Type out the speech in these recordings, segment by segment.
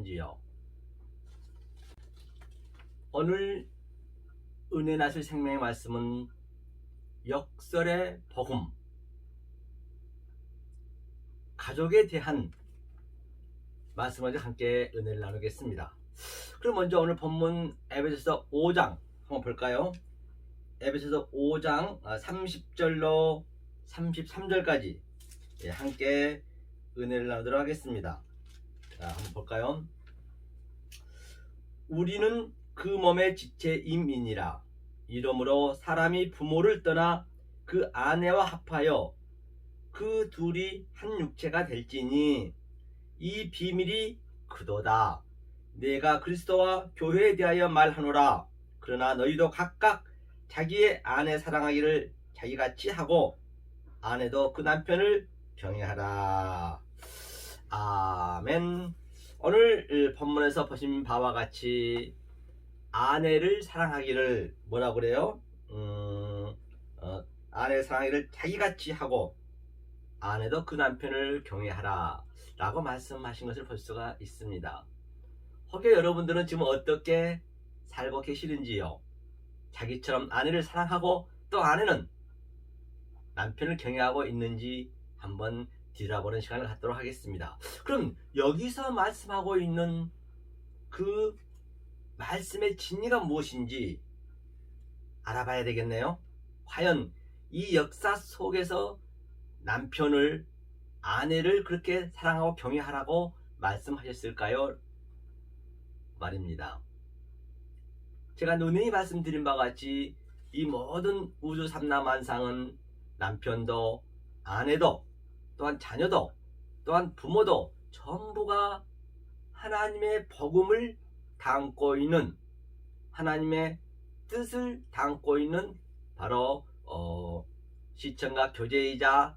지요. 오늘 은혜 나실 생명의 말씀은 역설의 복음, 가족에 대한 말씀을 함께 은혜를 나누겠습니다. 그럼 먼저 오늘 본문 에베소서 5장 한번 볼까요? 에베소서 5장 30절로 33절까지 함께 은혜를 나누도록 하겠습니다. 자, 한번 볼까요? 우리는 그 몸의 지체임이니라. 이러므로 사람이 부모를 떠나 그 아내와 합하여 그 둘이 한 육체가 될지니 이 비밀이 그도다. 내가 그리스도와 교회에 대하여 말하노라. 그러나 너희도 각각 자기의 아내 사랑하기를 자기같이 하고 아내도 그 남편을 경외하라. 아멘. 오늘 본문에서 보신 바와 같이 아내를 사랑하기를 뭐라고 그래요? 아내 사랑하기를 자기같이 하고 아내도 그 남편을 경외하라 라고 말씀하신 것을 볼 수가 있습니다. 혹여 여러분들은 지금 어떻게 살고 계시는지요? 자기처럼 아내를 사랑하고 또 아내는 남편을 경외하고 있는지 한번 뒤돌아보는 시간을 갖도록 하겠습니다. 그럼 여기서 말씀하고 있는 그 말씀의 진리가 무엇인지 알아봐야 되겠네요. 과연 이 역사 속에서 남편을, 아내를 그렇게 사랑하고 경외하라고 말씀하셨을까요? 말입니다. 제가 누누이 말씀드린 바와 같이 이 모든 우주 삼라만상은 남편도 아내도 또한 자녀도 또한 부모도 전부가 하나님의 복음을 담고 있는, 하나님의 뜻을 담고 있는 바로 시청과 교제이자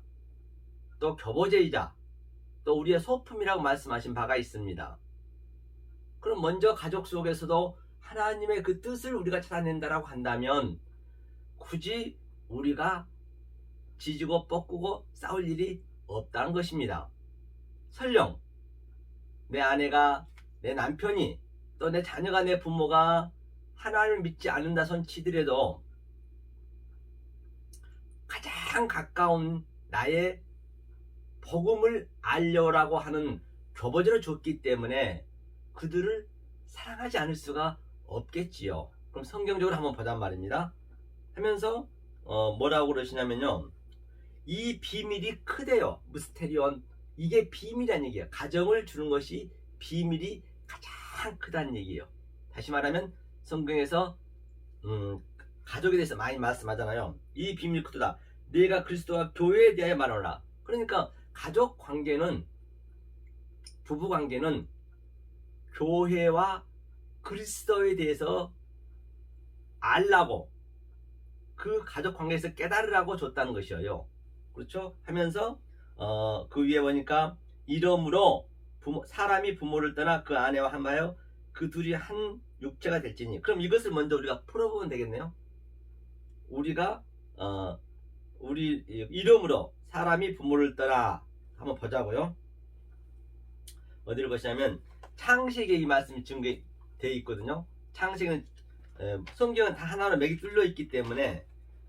또 교보제이자 또 우리의 소품이라고 말씀하신 바가 있습니다. 그럼 먼저 가족 속에서도 하나님의 그 뜻을 우리가 찾아낸다라고 한다면 굳이 우리가 지지고 뻗고 싸울 일이 없다는 것입니다. 설령 내 아내가, 내 남편이, 또 내 자녀가, 내 부모가 하나님을 믿지 않는다 손 치더라도 가장 가까운 나의 복음을 알려라고 하는 교보제를 줬기 때문에 그들을 사랑하지 않을 수가 없겠지요. 그럼 성경적으로 한번 보단 말입니다. 하면서 뭐라고 그러시냐면요, 이 비밀이 크대요. 무스테리온, 이게 비밀이라는 얘기예요. 가정을 주는 것이 비밀이 가장 크다는 얘기예요. 다시 말하면 성경에서 가족에 대해서 많이 말씀하잖아요. 이 비밀이 크다. 내가 그리스도와 교회에 대하여 말하노라. 그러니까 가족 관계는, 부부 관계는 교회와 그리스도에 대해서 알라고, 그 가족 관계에서 깨달으라고 줬다는 것이에요. 그렇죠? 하면서 그 위에 보니까 이러므로 사람이 부모를 떠나 그 아내와 합하여 그 둘이 한 육체가 될지니. 그럼 이것을 먼저 우리가 풀어보면 되겠네요. 우리가 우리 이름으로 사람이 부모를 떠나 한번 보자고요. 어디를 보시냐면 창세기에 이 말씀이 증거되어 있거든요. 창세기는 성경은 다 하나로 맥이 뚫려 있기 때문에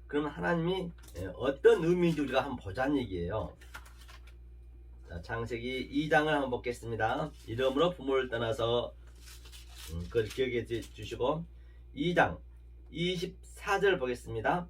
그러면 하나님이 어떤 의미인지 우리가 한번 보자는 얘기예요. 자, 창세기 2장을 한번 보겠습니다. 이름으로 부모를 떠나서 그걸 기억해 주시고 2장 24절 보겠습니다.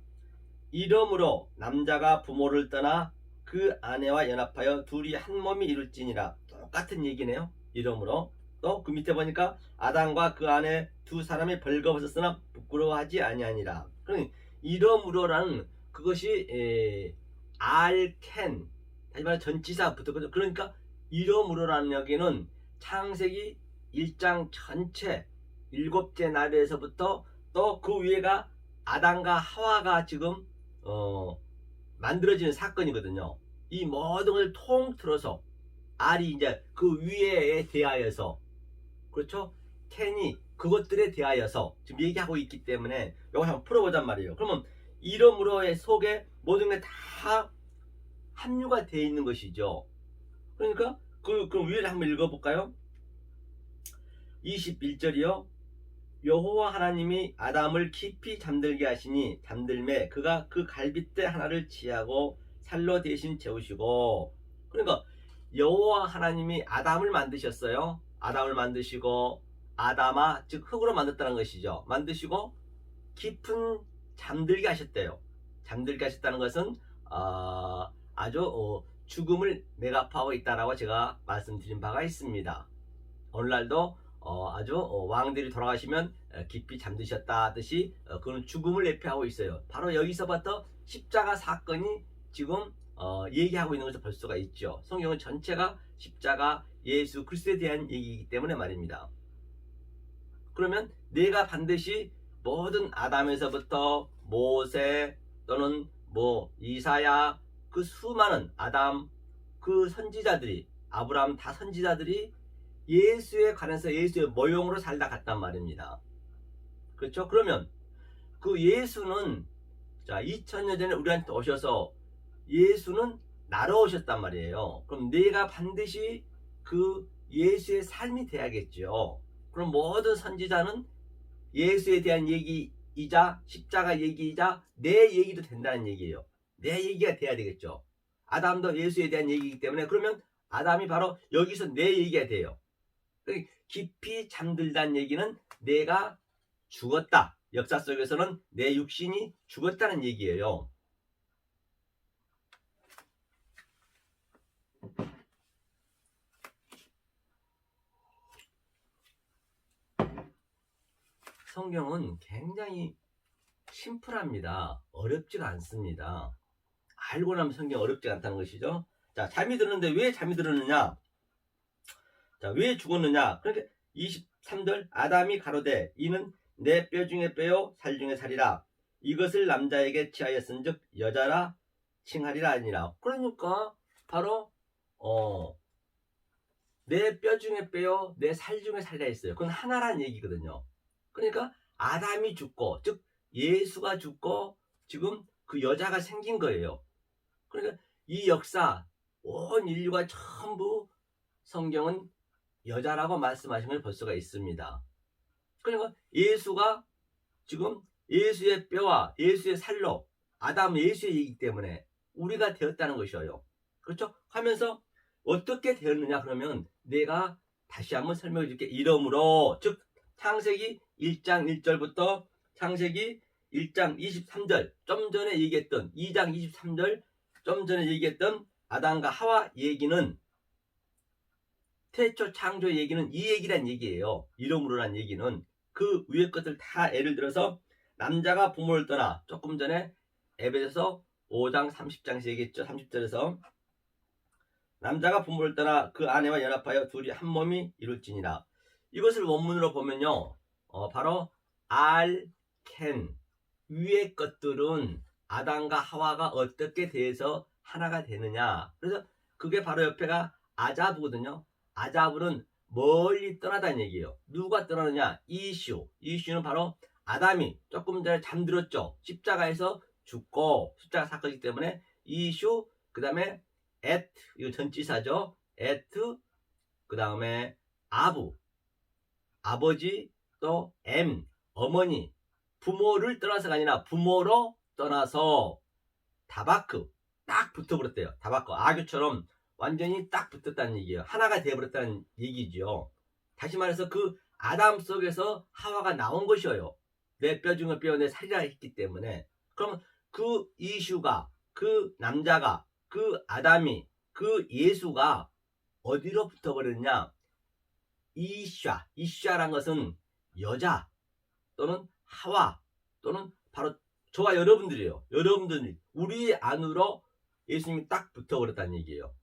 이름으로 남자가 부모를 떠나 그 아내와 연합하여 둘이 한 몸이 이룰지니라. 똑같은 얘기네요. 이름으로. 또 그 밑에 보니까 아담과 그 아내 두 사람이 벌거벗었으나 부끄러워하지 아니하니라. 그러니 이름으로라는 그것이 알켄, 다시 말해 전치사 붙었거든요. 그러니까 이름으로라는 여기는 창세기 1장 전체 7째 날에서부터 또 그 위에가 아담과 하와가 지금 만들어지는 사건이거든요. 이 모든 걸 통틀어서 알이 이제 그 위에에 대하여서, 그렇죠? 켄이 그것들에 대하여서 지금 얘기하고 있기 때문에 이거 한번 풀어보잔 말이에요. 그러면 이름으로의 속에 모든 게 다 합류가 되어 있는 것이죠. 그러니까 그 위를 한번 읽어볼까요? 21절이요. 여호와 하나님이 아담을 깊이 잠들게 하시니 잠들매 그가 그 갈빗대 하나를 취하고 살로 대신 채우시고. 그러니까 여호와 하나님이 아담을 만드셨어요. 아담을 만드시고 아담아 즉 흙으로 만들었다는 것이죠. 만드시고 깊은 잠들게 하셨대요. 잠들게 하셨다는 것은 아주 죽음을 매갑하고 있다라고 제가 말씀드린 바가 있습니다. 오늘날도 아주 왕들이 돌아가시면 깊이 잠드셨다 하듯이 그는 죽음을 예표하고 있어요. 바로 여기서부터 십자가 사건이 지금 얘기하고 있는 것을 볼 수가 있죠. 성경은 전체가 십자가 예수 그리스도에 대한 얘기이기 때문에 말입니다. 그러면 내가 반드시 모든 아담에서부터 모세 또는 이사야 그 수많은 아담 그 선지자들이 아브라함 다 선지자들이 예수에 관해서 예수의 모형으로 살다 갔단 말입니다. 그렇죠? 그러면 그 예수는 2000년 전에 우리한테 오셔서 예수는 나로 오셨단 말이에요. 그럼 내가 반드시 그 예수의 삶이 돼야겠죠. 그럼 모든 선지자는 예수에 대한 얘기이자 십자가 얘기이자 내 얘기도 된다는 얘기예요. 내 얘기가 돼야 되겠죠. 아담도 예수에 대한 얘기이기 때문에 그러면 아담이 바로 여기서 내 얘기가 돼요. 깊이 잠들다는 얘기는 내가 죽었다. 역사 속에서는 내 육신이 죽었다는 얘기예요. 성경은 굉장히 심플합니다. 어렵지가 않습니다. 알고 나면 성경 어렵지 않다는 것이죠. 자, 잠이 들었는데 왜 잠이 들었느냐? 자, 왜 죽었느냐? 그러니까 23절 아담이 가로되 이는 내 뼈 중에 뼈요 살 중에 살이라 이것을 남자에게 취하였은즉 여자라 칭하리라 아니라. 그러니까 바로 내 뼈 중에 뼈요 내 살 중에 살이라 했어요. 그건 하나란 얘기거든요. 그러니까 아담이 죽고 즉 예수가 죽고 지금 그 여자가 생긴 거예요. 그러니까 이 역사 온 인류가 전부 성경은 여자라고 말씀하신 걸 볼 수가 있습니다. 그러니까 예수가 지금 예수의 뼈와 예수의 살로 아담 예수의 얘기이기 때문에 우리가 되었다는 것이에요. 그렇죠? 하면서 어떻게 되었느냐 그러면 내가 다시 한번 설명해 줄게. 이러므로 즉 창세기 1장 1절부터 창세기 1장 23절 좀 전에 얘기했던 2장 23절 좀 전에 얘기했던 아담과 하와 얘기는 태초 창조 얘기는 이 얘기란 얘기예요. 이러므로란 얘기는 그 위의 것들 다 예를 들어서 남자가 부모를 떠나 조금 전에 에베소서 5장 30장에서 얘기했죠. 30절에서 남자가 부모를 떠나 그 아내와 연합하여 둘이 한 몸이 이룰지니라. 이것을 원문으로 보면요. 바로 can 위의 것들은 아담과 하와가 어떻게 돼서 하나가 되느냐. 그래서 그게 바로 옆에가 아자브거든요. 아자브는 멀리 떠나다는 얘기예요. 누가 떠나느냐? 이슈는 바로 아담이 조금 전에 잠들었죠. 십자가에서 죽고 십자가 사건이기 때문에 이슈 그 다음에 이거 전치사죠. 그 다음에 아버지 또 어머니 부모를 떠나서가 아니라 부모로 떠나서 다바크 딱 붙어버렸대요. 다바크 아교처럼 완전히 딱 붙었다는 얘기예요. 하나가 되어버렸다는 얘기죠. 다시 말해서 그 아담 속에서 하와가 나온 것이에요. 내 뼈 중에 뼈 내 살이라 했기 때문에. 그러면 그 이슈가 그 남자가 그 아담이 그 예수가 어디로 붙어버렸냐? 이샤란 것은 여자 또는 하와 또는 바로 저와 여러분들이에요. 여러분들이 우리 안으로 예수님이 딱 붙어버렸다는 얘기예요.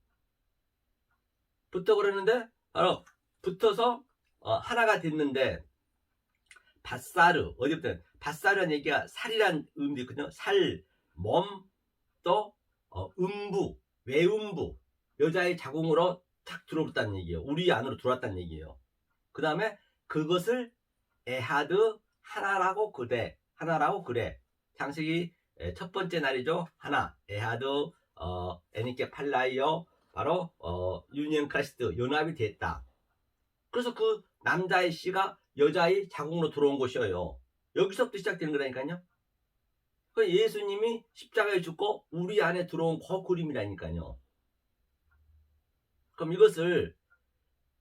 붙어버렸는데 바로 붙어서 하나가 됐는데 밧사르 어디부터 밧사르라는 얘기가 살이란 의미도 있거든요. 살, 몸, 또 음부, 외음부 여자의 자궁으로 탁 들어왔다는 얘기예요. 우리 안으로 들어왔다는 얘기예요. 그 다음에 그것을 에하드 하나라고 그래. 창세기 첫 번째 날이죠. 하나 에하드 에니케 팔라이어 바로 유니언 크라시트 연합이 됐다. 그래서 그 남자의 씨가 여자의 자궁으로 들어온 것이에요. 여기서부터 시작되는 거라니까요. 그 예수님이 십자가에 죽고 우리 안에 들어온 그 그림이라니까요. 그럼 이것을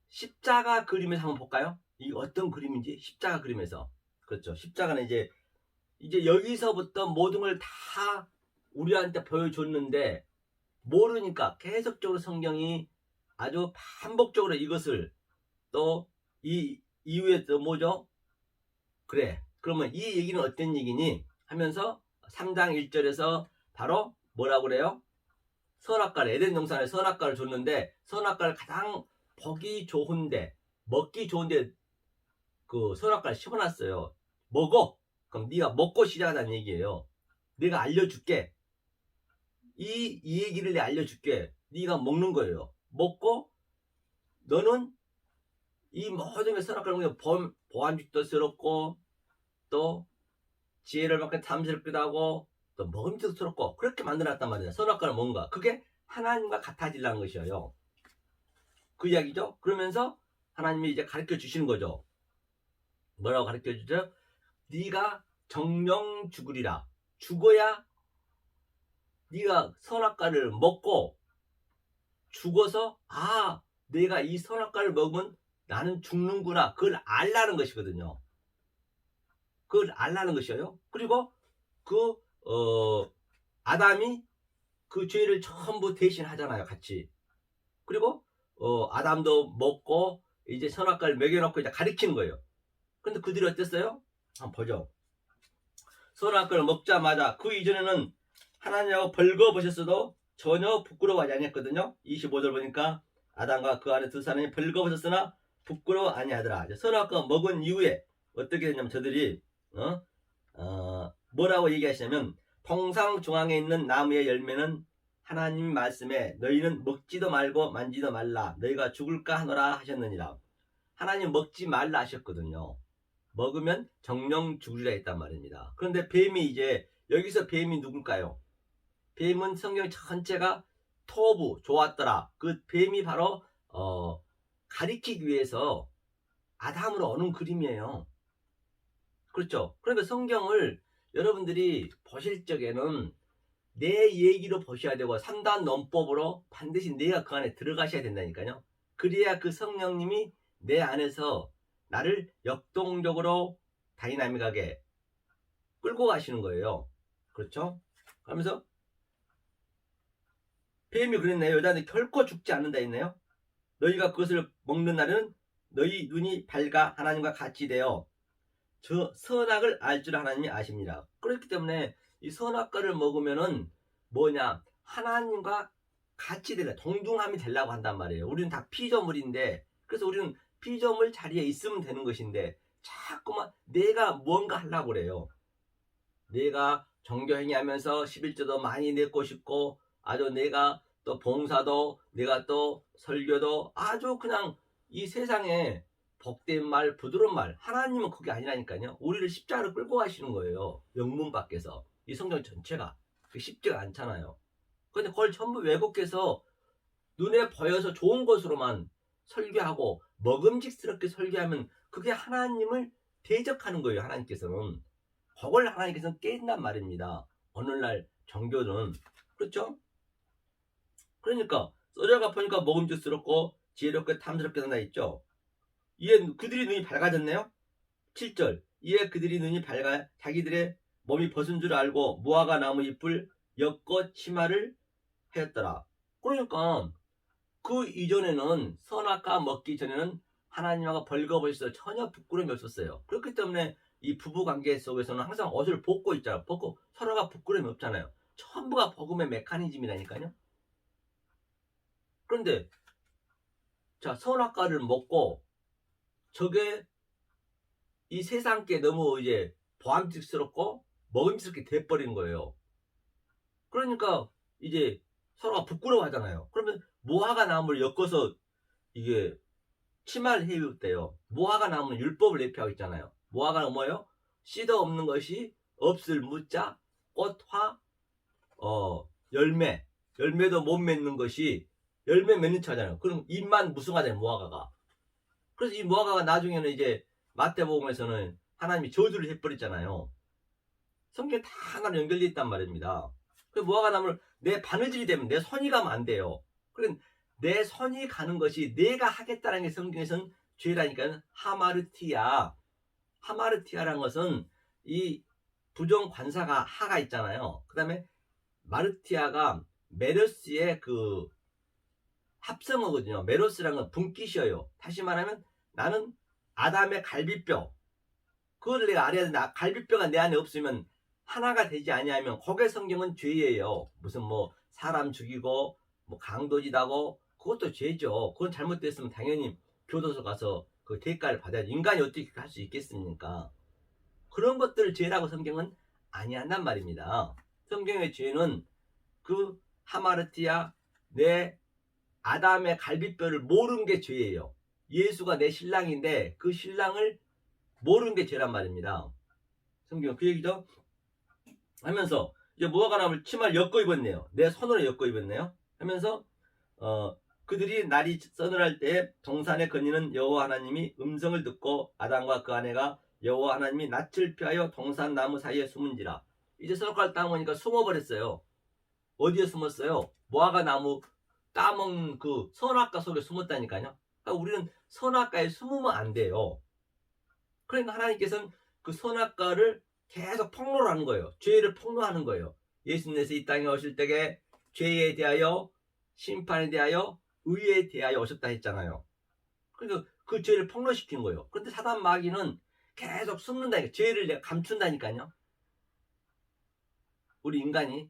십자가 그림에서 한번 볼까요? 이게 어떤 그림인지 십자가 그림에서. 그렇죠. 십자가는 이제 여기서부터 모든 걸 다 우리한테 보여줬는데 모르니까 계속적으로 성경이 아주 반복적으로 이것을 또 이 이후에 또 뭐죠? 그래. 그러면 이 얘기는 어떤 얘기니? 하면서 3장 1절에서 바로 뭐라고 그래요? 선악과를 에덴 동산에 선악과를 줬는데 선악과를 가장 보기 좋은데 먹기 좋은데 그 선악과를 심어놨어요. 먹어. 그럼 네가 먹고 시작하자는 얘기예요. 내가 알려줄게. 이 얘기를 내가 알려줄게. 네가 먹는 거예요. 먹고 너는 이 모든 게 선악과를 먹으면 보안직도스럽고 또 지혜를 받게 탐스럽기도 하고 또 먹음직스럽고 그렇게 만들어놨단 말이야. 선악과는 뭔가 그게 하나님과 같아지려는 것이에요. 그 이야기죠. 그러면서 하나님이 이제 가르쳐 주시는 거죠. 뭐라고 가르쳐 주죠? 네가 정령 죽으리라. 죽어야 네가 선악과를 먹고 죽어서 아 내가 이 선악과를 먹으면 나는 죽는구나. 그걸 알라는 것이거든요. 그걸 알라는 것이에요. 그리고 그 아담이 그 죄를 전부 대신하잖아요. 같이. 그리고 아담도 먹고 이제 선악과를 먹여놓고 이제 가리키는 거예요. 근데 그들이 어땠어요? 한번 보죠. 선악과를 먹자마자 그 이전에는 하나님하고 벌거벗었어도 전혀 부끄러워하지 아니했거든요. 25절 보니까 아담과 그 안에 두 사람이 벌거벗었으나 부끄러워 아니하더라. 선악과 먹은 이후에 어떻게 됐냐면 저들이 뭐라고 얘기하시냐면 동상 중앙에 있는 나무의 열매는 하나님 말씀에 너희는 먹지도 말고 만지도 말라 너희가 죽을까 하노라 하셨느니라. 하나님 먹지 말라 하셨거든요. 먹으면 정령 죽으리라 했단 말입니다. 그런데 뱀이 이제 여기서 뱀이 누굴까요? 뱀은 성경 전체가 토부 좋았더라. 그 뱀이 바로 가리키기 위해서 아담으로 오는 그림이에요. 그렇죠. 그러니까 성경을 여러분들이 보실 적에는 내 얘기로 보셔야 되고 3단 논법으로 반드시 내가 그 안에 들어가셔야 된다니까요. 그래야 그 성령님이 내 안에서 나를 역동적으로 다이나믹하게 끌고 가시는 거예요. 그렇죠? 그러면서 뱀이 그랬네요. 여자는 결코 죽지 않는다 했네요. 너희가 그것을 먹는 날은 너희 눈이 밝아 하나님과 같이 되어 저 선악을 알 줄 하나님이 아십니다. 그렇기 때문에 이 선악과를 먹으면은 뭐냐 하나님과 같이 되려 동등함이 되려고 한단 말이에요. 우리는 다 피조물인데 그래서 우리는 피조물 자리에 있으면 되는 것인데 자꾸만 내가 무언가 하려고 그래요. 내가 정교행위 하면서 11조도 많이 냈고 싶고 아주 내가 또 봉사도 내가 또 설교도 아주 그냥 이 세상에 복된 말 부드러운 말 하나님은 그게 아니라니까요. 우리를 십자가로 끌고 가시는 거예요. 영문 밖에서 이 성경 전체가 쉽지가 않잖아요. 근데 그걸 전부 왜곡해서 눈에 보여서 좋은 것으로만 설교하고 먹음직스럽게 설교하면 그게 하나님을 대적하는 거예요. 하나님께서는 그걸 하나님께서는 깨진단 말입니다. 오늘날 종교는 그렇죠? 그러니까 소리가 보니까 먹음직스럽고 지혜롭게 탐스럽게 산다 했죠. 이에 그들이 눈이 밝아졌네요. 7절 이에 그들이 눈이 밝아 자기들의 몸이 벗은 줄 알고 무화과 나무 잎을 엮어 치마를 하였더라. 그러니까 그 이전에는 선악과 먹기 전에는 하나님하고 벌거벗어서 전혀 부끄러움이 없었어요. 그렇기 때문에 이 부부관계 속에서는 항상 옷을 벗고 있잖아요. 벗고 서로가 부끄러움이 없잖아요. 전부가 복음의 메커니즘이라니까요. 그런데 자 선악과를 먹고 저게 이 세상께 너무 이제 보암직스럽고 먹음직스럽게 돼버린 거예요. 그러니까 이제 서로가 부끄러워하잖아요. 그러면 무화과 나무를 엮어서 이게 치마를 해입대요. 무화과 나무는 율법을 내피하고 있잖아요. 무화과는 뭐예요? 씨도 없는 것이 없을 무자 꽃화 열매 열매도 못 맺는 것이 열매 맺는 차잖아요. 그럼 잎만 무성하잖아요. 무화과가 그래서 이 무화과가 나중에는 이제 마태복음에서는 하나님이 저주를 해버렸잖아요. 성경에 다 하나로 연결되어 있단 말입니다. 그 무화과 나무를 내 바느질이 되면 내 손이 가면 안 돼요. 그러니까 내 손이 가는 것이 내가 하겠다는 게 성경에서는 죄라니까. 하마르티아. 하마르티아라는 것은 이 부정 관사가 하가 있잖아요. 그 다음에 마르티아가 메르스의 그 합성어거든요. 메로스라는 건 분깃이에요. 다시 말하면 나는 아담의 갈비뼈, 그거를 내가 알아야 된다. 갈비뼈가 내 안에 없으면 하나가 되지 아니하면 거기에 성경은 죄예요. 무슨 뭐 사람 죽이고 뭐 강도짓하고 그것도 죄죠. 그건 잘못됐으면 당연히 교도소 가서 그 대가를 받아야지. 인간이 어떻게 할 수 있겠습니까? 그런 것들을 죄라고 성경은 아니한단 말입니다. 성경의 죄는 그 하마르티아 내 아담의 갈비뼈를 모르는 게 죄예요. 예수가 내 신랑인데 그 신랑을 모르는 게 죄란 말입니다. 성경 그 얘기죠. 하면서 이제 무화과나무를 치마를 엮어 입었네요. 내 손으로 엮어 입었네요. 하면서 그들이 날이 서늘할 때 동산에 거니는 여호와 하나님이 음성을 듣고 아담과 그 아내가 여호와 하나님이 낯을 피하여 동산 나무 사이에 숨은지라. 이제 선악과를 따먹으니까 숨어버렸어요. 어디에 숨었어요? 무화과 나무 따먹는 그 선악과 속에 숨었다니까요. 그러니까 우리는 선악과에 숨으면 안 돼요. 그러니까 하나님께서는 그 선악과를 계속 폭로를 하는 거예요. 죄를 폭로하는 거예요. 예수님께서 이 땅에 오실 때에 죄에 대하여, 심판에 대하여, 의에 대하여 오셨다 했잖아요. 그러니까 그 죄를 폭로시킨 거예요. 그런데 사단 마귀는 계속 숨는다니까. 죄를 내가 감춘다니까요. 우리 인간이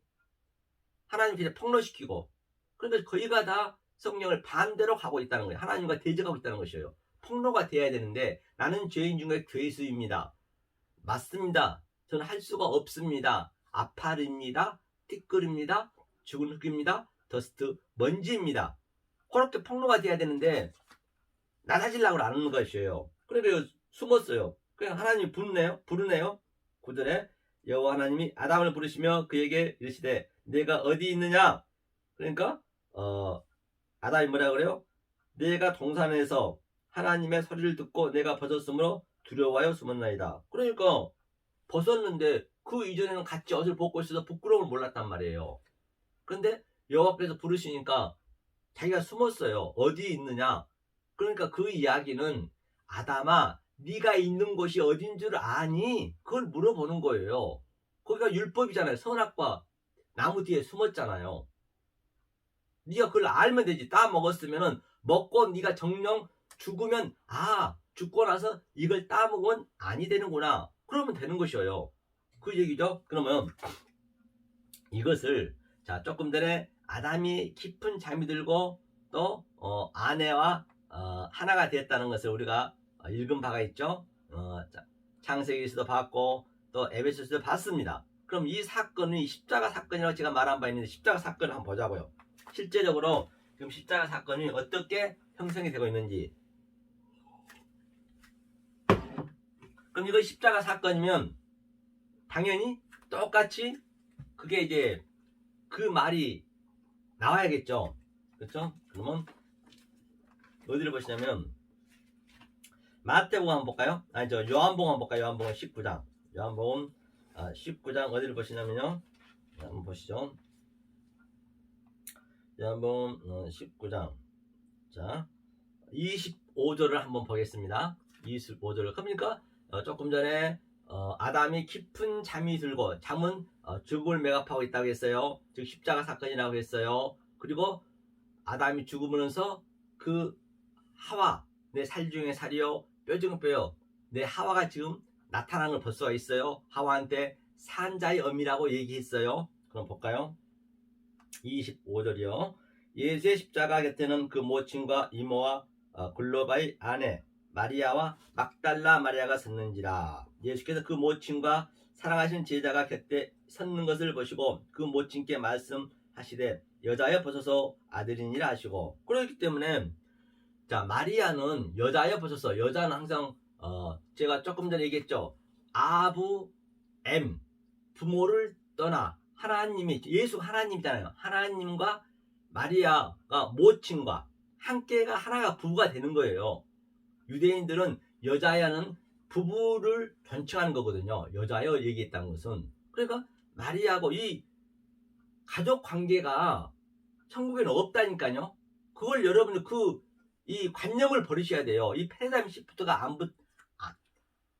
하나님께서 폭로시키고, 그러니까 거의가 다 성령을 반대로 가고 있다는 거예요. 하나님과 대적하고 있다는 것이에요. 폭로가 돼야 되는데 나는 죄인 중에 괴수입니다. 맞습니다. 저는 할 수가 없습니다. 아파르입니다. 티끌입니다. 죽은 흙입니다. 더스트 먼지입니다. 그렇게 폭로가 돼야 되는데 나다지려고 안 하는 것이에요. 그러니까 숨었어요. 그냥 하나님이 부르네요. 9절에 여호와 하나님이 아담을 부르시며 그에게 이르시되 내가 어디 있느냐? 그러니까 아담이 뭐라 그래요? 내가 동산에서 하나님의 소리를 듣고 내가 벗었으므로 두려워하여 숨었나이다. 그러니까 벗었는데 그 이전에는 같이 옷을 벗고 있어서 부끄러움을 몰랐단 말이에요. 그런데 여호와께서 부르시니까 자기가 숨었어요. 어디 있느냐? 그러니까 그 이야기는 아담아 네가 있는 곳이 어딘 줄 아니? 그걸 물어보는 거예요. 거기가 율법이잖아요. 선악과 나무 뒤에 숨었잖아요. 네가 그걸 알면 되지. 따 먹었으면은 먹고 네가 정령 죽으면 죽고 나서 이걸 따 먹으면 아니 되는구나. 그러면 되는 것이에요. 그 얘기죠. 그러면 이것을 자 조금 전에 아담이 깊은 잠이 들고 또 아내와 하나가 됐다는 것을 우리가 읽은 바가 있죠. 창세기에서도 봤고 또 에베소서도 봤습니다. 그럼 이 사건이 십자가 사건이라고 제가 말한 바 있는데 십자가 사건을 한번 보자고요. 실제적으로 지금 십자가 사건이 어떻게 형성이 되고 있는지. 그럼 이거 십자가 사건이면 당연히 똑같이 그게 이제 그 말이 나와야겠죠. 그렇죠? 그러면 어디를 보시냐면 마태복음 한번 볼까요? 요한복음 한번 볼까요? 요한복음 19장. 요한복음 19장 어디를 보시냐면요. 한번 보시죠. 요한복음 19장. 자, 25절을 한번 보겠습니다. 25절을. 그러니까 조금 전에 아담이 깊은 잠이 들고 잠은 죽음을 매갑하고 있다고 했어요. 즉 십자가 사건이라고 했어요. 그리고 아담이 죽으면서 그 하와 내 살 중에 살이요 뼈 중 뼈요 내 하와가 지금 나타난 걸 볼 수가 있어요. 하와한테 산자의 엄이라고 얘기했어요. 그럼 볼까요? 25절이요. 예수의 십자가 곁에는 그 모친과 이모와 글로바의 아내 마리아와 막달라 마리아가 섰는지라. 예수께서 그 모친과 사랑하신 제자가 곁에 섰는 것을 보시고 그 모친께 말씀하시되 여자여 벗어서 아들이니라 하시고. 그렇기 때문에 자 마리아는 여자여 벗어서. 여자는 항상 제가 조금 전에 얘기했죠. 아부 M 부모를 떠나 하나님이 예수 하나님이잖아요. 하나님과 마리아가 모친과 함께가 하나가 부부가 되는 거예요. 유대인들은 여자야는 부부를 존칭하는 거거든요. 여자여 얘기했다는 것은. 그러니까 마리아하고 이 가족 관계가 천국에는 없다니까요. 그걸 여러분들 이 관념을 버리셔야 돼요. 이 패러다임 시프트가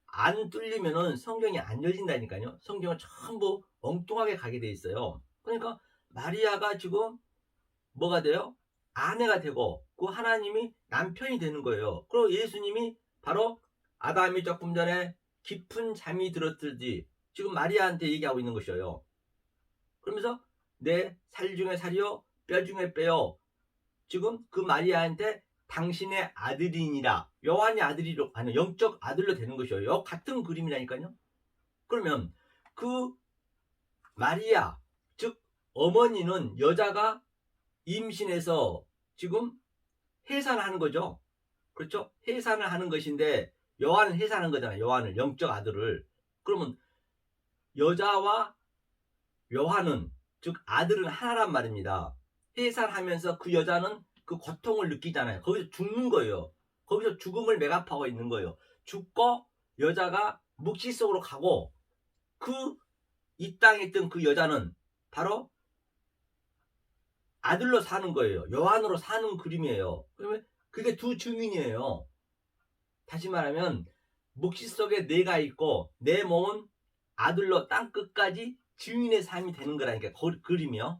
안 뚫리면은 성경이 안 열린다니까요. 성경은 전부 엉뚱하게 가게 돼 있어요. 그러니까 마리아가 지금 뭐가 돼요? 아내가 되고 그 하나님이 남편이 되는 거예요. 그리고 예수님이 바로 아담이 조금 전에 깊은 잠이 들었듯이 지금 마리아한테 얘기하고 있는 것이에요. 그러면서 내 살 중에 살이요 뼈 중에 뼈요. 지금 그 마리아한테 당신의 아들이니라. 요한이 아들이로 아니 영적 아들로 되는 것이에요. 같은 그림이라니까요. 그러면 그 마리아 즉 어머니는 여자가 임신해서 지금 해산을 하는 거죠. 그렇죠? 해산을 하는 것인데 요한은 해산한 거잖아요. 요한을 영적 아들을. 그러면 여자와 요한은 즉 아들은 하나란 말입니다. 해산하면서 그 여자는 그 고통을 느끼잖아요. 거기서 죽는 거예요. 거기서 죽음을 매갑하고 있는 거예요. 죽고 여자가 묵시 속으로 가고 이 땅에 있던 그 여자는 바로 아들로 사는 거예요. 요한으로 사는 그림이에요. 그러면 그게 두 증인이에요. 다시 말하면 묵시 속에 내가 있고 내 몸은 아들로 땅 끝까지 증인의 삶이 되는 거라니까 그림이요.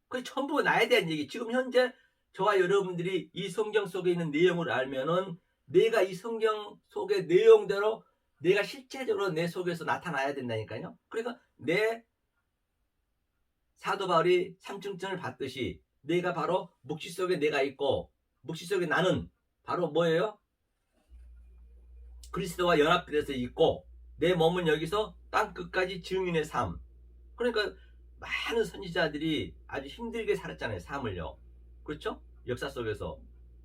그게 전부 나에 대한 얘기. 지금 현재 저와 여러분들이 이 성경 속에 있는 내용을 알면은 내가 이 성경 속의 내용대로 내가 실제적으로 내 속에서 나타나야 된다니까요. 그러니까 내 사도 바울이 삼층천을 받듯이 내가 바로 묵시 속에 내가 있고 묵시 속에 나는 바로 뭐예요? 그리스도와 연합돼서 있고 내 몸은 여기서 땅 끝까지 증인의 삶. 그러니까 많은 선지자들이 아주 힘들게 살았잖아요. 삶을요. 그렇죠? 역사 속에서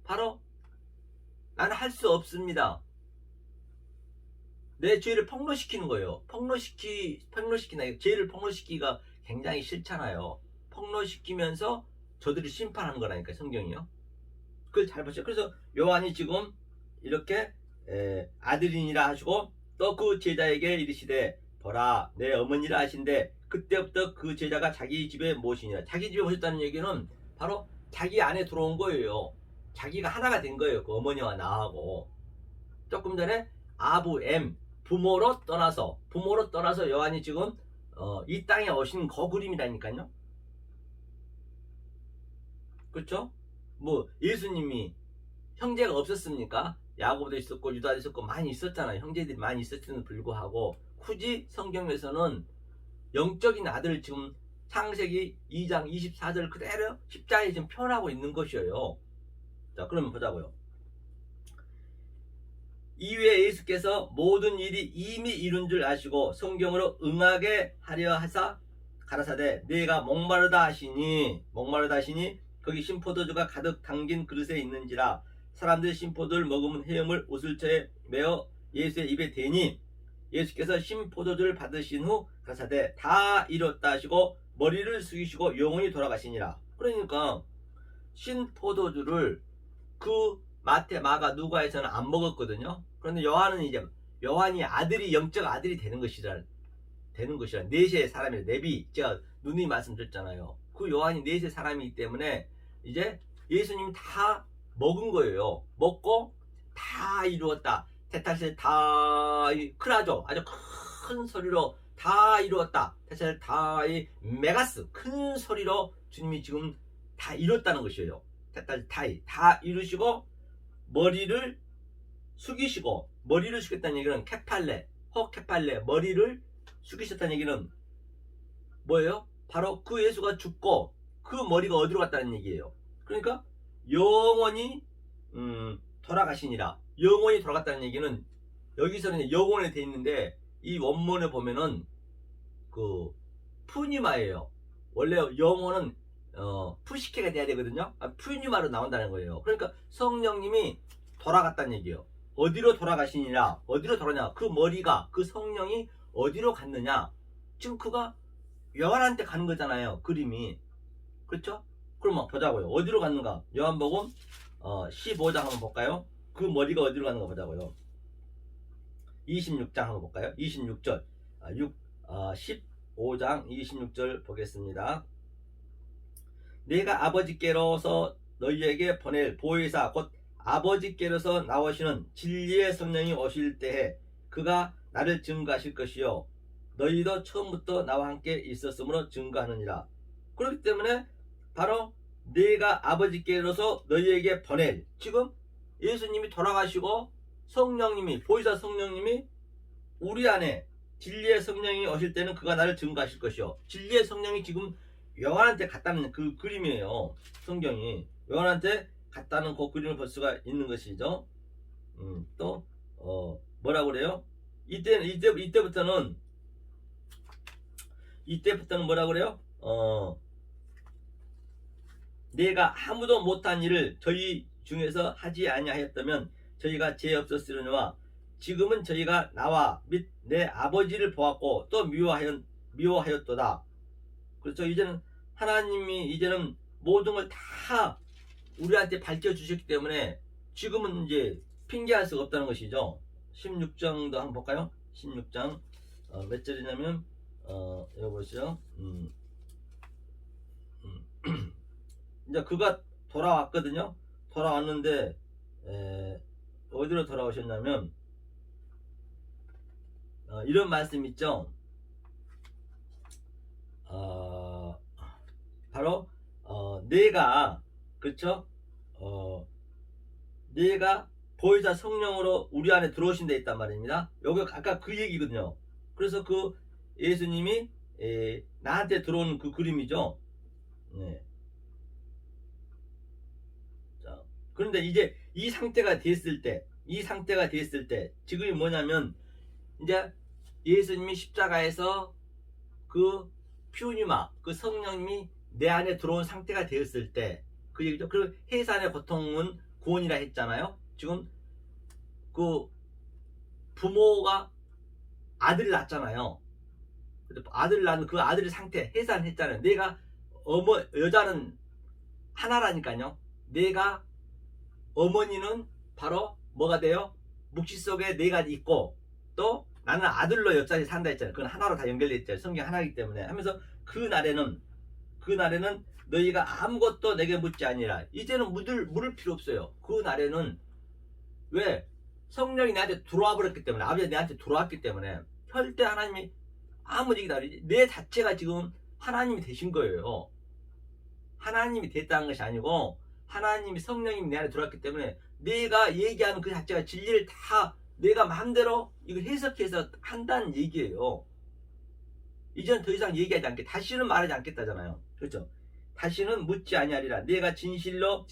바로 나는 할 수 없습니다. 내 죄를 폭로시키는 거예요. 폭로시키나 죄를 폭로시키기가 굉장히 싫잖아요. 폭로시키면서 저들을 심판하는 거라니까 성경이요. 그걸 잘 보세요. 그래서 요한이 지금 이렇게 아들이니라 하시고 또 그 제자에게 이르시되 보라 내 어머니라 하신데 그때부터 그 제자가 자기 집에 모시니라. 자기 집에 모셨다는 얘기는 바로 자기 안에 들어온 거예요. 자기가 하나가 된 거예요. 그 어머니와 나하고. 조금 전에 아부엠 부모로 떠나서 요한이 지금 이 땅에 오신 그 그림이라니까요. 그렇죠? 뭐 예수님이 형제가 없었습니까? 야고보도 있었고 유다도 있었고 많이 있었잖아요. 형제들이 많이 있었음에도 불구하고 굳이 성경에서는 영적인 아들을 지금 창세기 2장 24절 그대로 십자가에 지금 표현하고 있는 것이에요. 자, 그러면 보자고요. 이후에 예수께서 모든 일이 이미 이룬 줄 아시고 성경으로 응하게 하려 하사 가라사대 네가 목마르다 하시니 거기 신포도주가 가득 담긴 그릇에 있는지라 사람들이 신포도를 먹으면 헤엄을 웃을 채 메어 예수의 입에 대니 예수께서 신포도주를 받으신 후 가라사대 다 이뤘다 하시고 머리를 숙이시고 영원히 돌아가시니라. 그러니까 신포도주를 그 마태, 마가, 누가에서는 안 먹었거든요. 그런데 요한이 아들이 영적 아들이 되는 것이라 넷의 사람이 네비 제가 누누이 말씀드렸잖아요. 그 요한이 넷의 사람이기 때문에 이제 예수님이 다 먹은 거예요. 먹고 다 이루었다. 테탈셀 다 크라죠. 아주 큰 소리로 다 이루었다. 테탈셀 다이 메가스 큰 소리로 주님이 지금 다 이뤘다는 것이에요. 테탈 타이 다 이루시고 머리를 숙였다는 얘기는 케팔레 머리를 숙이셨다는 얘기는 뭐예요? 바로 그 예수가 죽고 그 머리가 어디로 갔다는 얘기예요. 그러니까 영원히 돌아가시니라. 영원히 돌아갔다는 얘기는 여기서는 영원에 돼 있는데 이 원문에 보면은 그 푸니마예요. 원래 영혼은 푸시케가 돼야 되거든요. 푸니마로 나온다는 거예요. 그러니까 성령님이 돌아갔다는 얘기예요. 어디로 돌아가시니라. 어디로 돌아냐. 그 머리가 그 성령이 어디로 갔느냐. 지금 그가 요한한테 가는 거잖아요. 그림이. 그렇죠? 그럼 보자고요. 어디로 갔는가. 요한복음 15장 한번 볼까요? 그 머리가 어디로 가는가 보자고요. 26장 한번 볼까요? 26절 15장 26절 보겠습니다. 내가 아버지께로서 너희에게 보낼 보혜사 곧 아버지께로서 나오시는 진리의 성령이 오실 때에 그가 나를 증거하실 것이요 너희도 처음부터 나와 함께 있었으므로 증거하느니라. 그렇기 때문에 바로 내가 아버지께로서 너희에게 보낼, 지금 예수님이 돌아가시고 성령님이, 보혜사 성령님이 우리 안에 진리의 성령이 오실 때는 그가 나를 증거하실 것이요. 진리의 성령이 지금 요한한테 갔다는 그 그림이에요. 성경이 요한한테 갔다는 그 그림을 볼 수가 있는 것이죠. 또 뭐라고 그래요? 이때부터는 뭐라고 그래요? 내가 아무도 못한 일을 저희 중에서 하지 아니하였다면 저희가 죄 없었으려니와 지금은 저희가 나와 및 내 아버지를 보았고 또 미워하였도다. 그렇죠. 이제는 하나님이 이제는 모든 걸 다 우리한테 밝혀주셨기 때문에 지금은 이제 핑계할 수가 없다는 것이죠. 16장도 한번 볼까요? 16장 몇 절이냐면 여기 보시죠. 이제 그가 돌아왔거든요. 돌아왔는데 어디로 돌아오셨냐면 이런 말씀 있죠. 바로 내가 그렇죠. 내가 보혜사 성령으로 우리 안에 들어오신 데 있단 말입니다. 여기 아까 그 얘기거든요. 그래서 그 예수님이 나한테 들어오는 그 그림이죠. 네. 자, 그런데 이제 이 상태가 됐을 때 지금이 뭐냐면 이제 예수님이 십자가에서 그 퓨니마, 그 성령님이 내 안에 들어온 상태가 되었을 때 그 얘기죠. 그리고 해산의 고통은 구원이라 했잖아요. 지금 그 부모가 아들을 낳았잖아요. 아들을 낳은 그 아들의 상태 해산했잖아요. 내가 여자는 하나라니까요. 내가 어머니는 바로 뭐가 돼요? 묵시 속에 내가 있고 또 나는 아들로 여자에 산다 했잖아요. 그건 하나로 다 연결되어 있잖아요. 성경 하나이기 때문에 하면서 그 날에는 너희가 아무것도 내게 묻지 아니라 이제는 물을 필요 없어요. 그 날에는 왜? 성령이 나한테 들어와 버렸기 때문에 아버지가 내한테 들어왔기 때문에 절대 하나님이 아무 얘기도 안 해. 내 자체가 지금 하나님이 되신 거예요. 하나님이 됐다는 것이 아니고 하나님이 성령님이 내 안에 들어왔기 때문에 내가 얘기하는 그 자체가 진리를 다 내가 마음대로 이거 해석해서 한다는 얘기예요. 이제는 더 이상 얘기하지 않게 다시는 말하지 않겠다잖아요. 그렇죠? 다시는 묻지 아니하리라. 내가 진리로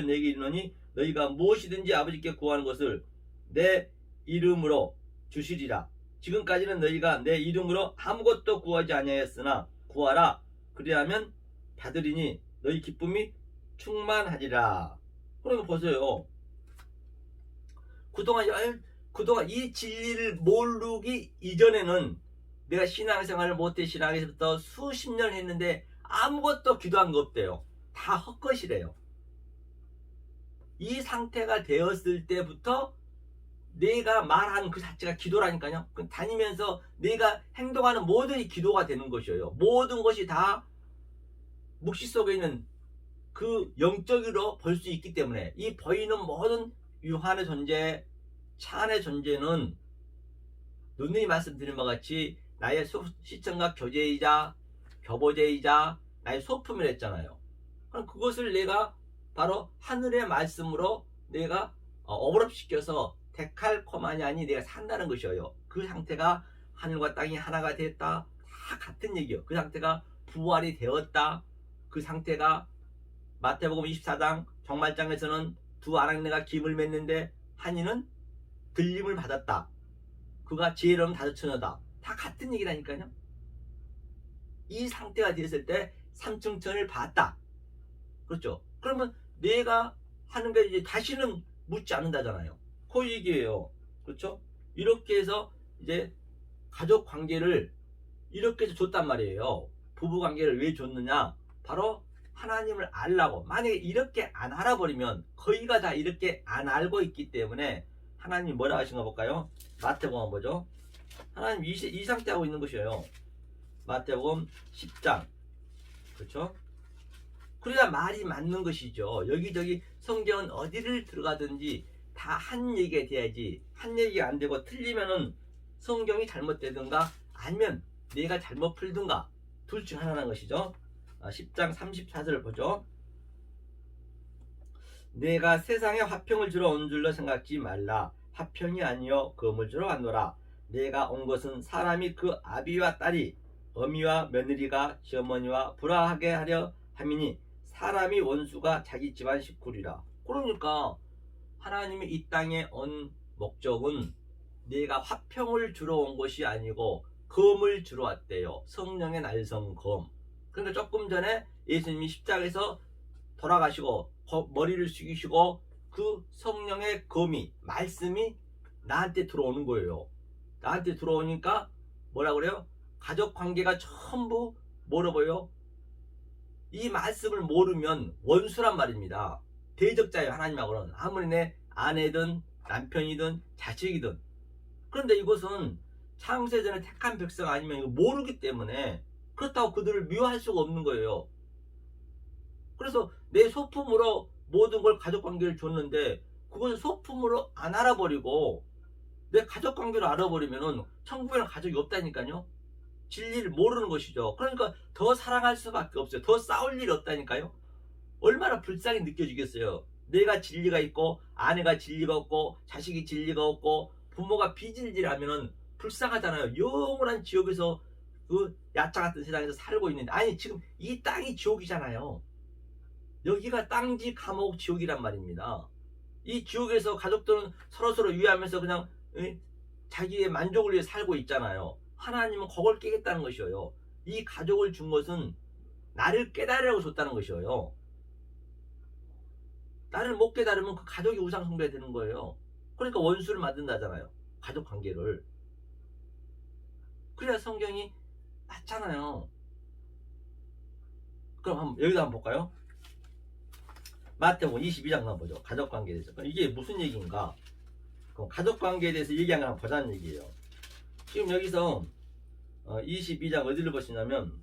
내게 이르노니 너희가 무엇이든지 아버지께 구하는 것을 내 이름으로 주시리라. 지금까지는 너희가 내 이름으로 아무것도 구하지 아니하였으나 구하라. 그리하면 받으리니 너희 기쁨이 충만하리라. 그러면 보세요. 그동안 이 진리를 모르기 이전에는 내가 신앙생활을 못해 신앙에서부터 수십 년 했는데 아무것도 기도한 거 없대요. 다 헛것이래요. 이 상태가 되었을 때부터 내가 말하는 그 자체가 기도라니까요. 다니면서 내가 행동하는 모든 기도가 되는 것이에요. 모든 것이 다 묵시 속에 있는 그 영적으로 볼 수 있기 때문에 이 보이는 모든 유한의 존재, 차 안의 존재는 누누이 말씀드린 바와 같이 나의 시청각 교보제이자 나의 소품이라 했잖아요. 그럼 그것을 내가 바로 하늘의 말씀으로 내가 어브럽시켜서 데칼코마니아니 내가 산다는 것이에요. 그 상태가 하늘과 땅이 하나가 됐다. 다 같은 얘기예요. 그 상태가 부활이 되었다. 그 상태가 마태복음 24장 종말장에서는 두 아낙네가 김을 맺는데 한 이는 들림을 받았다. 그가 지혜로운 다섯처녀다. 다 같은 얘기라니까요. 이 상태가 되었을 때 삼층천을 봤다. 그렇죠. 그러면 내가 하는 게 이제 다시는 묻지 않는다잖아요. 그 얘기예요. 그렇죠. 이렇게 해서 이제 가족 관계를 이렇게 해서 줬단 말이에요. 부부 관계를 왜 줬느냐. 바로 하나님을 알라고, 만약에 이렇게 안 알아버리면, 거의가 다 이렇게 안 알고 있기 때문에 하나님이 뭐라 하신가 볼까요? 마태복음 보죠. 하나님 이상때 하고 있는 것이에요. 마태복음 10장. 그렇죠? 그래야 말이 맞는 것이죠. 여기저기 성경은 어디를 들어가든지 다 한 얘기가 돼야지, 한 얘기가 안 되고 틀리면은 성경이 잘못되든가 아니면 내가 잘못 풀든가 둘 중 하나라는 것이죠. 10장 34절을 보죠. 내가 세상에 화평을 주러 온 줄로 생각지 말라. 화평이 아니요 검을 주러 왔노라. 내가 온 것은 사람이 그 아비와 딸이 어미와 며느리가 시어머니와 불화하게 하려 함이니 사람이 원수가 자기 집안 식구리라. 그러니까 하나님이 이 땅에 온 목적은 내가 화평을 주러 온 것이 아니고 검을 주러 왔대요. 성령의 날성 검. 그러니까 조금 전에 예수님이 십자가에서 돌아가시고 머리를 숙이시고 그 성령의 검이, 말씀이 나한테 들어오는 거예요. 나한테 들어오니까 뭐라 그래요? 가족 관계가 전부 뭐라고요? 이 말씀을 모르면 원수란 말입니다. 대적자예요. 하나님하고는. 아무리 내 아내든 남편이든 자식이든. 그런데 이것은 창세전에 택한 백성 아니면 이거 모르기 때문에, 그렇다고 그들을 미워할 수가 없는 거예요. 그래서 내 소품으로 모든 걸 가족관계를 줬는데 그걸 소품으로 안 알아버리고 내 가족관계를 알아버리면은 천국에는 가족이 없다니까요. 진리를 모르는 것이죠. 그러니까 더 사랑할 수밖에 없어요. 더 싸울 일이 없다니까요. 얼마나 불쌍히 느껴지겠어요. 내가 진리가 있고 아내가 진리가 없고 자식이 진리가 없고 부모가 비진리라면은 불쌍하잖아요. 영원한 지옥에서 그 야차 같은 세상에서 살고 있는데, 아니 지금 이 땅이 지옥이잖아요. 여기가 땅지 감옥 지옥이란 말입니다. 이 지옥에서 가족들은 서로서로 위하면서 그냥 자기의 만족을 위해 살고 있잖아요. 하나님은 그걸 깨겠다는 것이에요. 이 가족을 준 것은 나를 깨달으라고 줬다는 것이에요. 나를 못 깨달으면 그 가족이 우상 숭배가 되는 거예요. 그러니까 원수를 만든다잖아요. 가족 관계를. 그래야 성경이 맞잖아요. 그럼 여기다 한번 볼까요? 마태복음 22장 한번 보죠. 가족관계에 대해서. 그럼 이게 무슨 얘기인가? 그럼 가족관계에 대해서 얘기한 거 한번 보자는 얘기예요. 지금 여기서 22장 어디를 보시냐면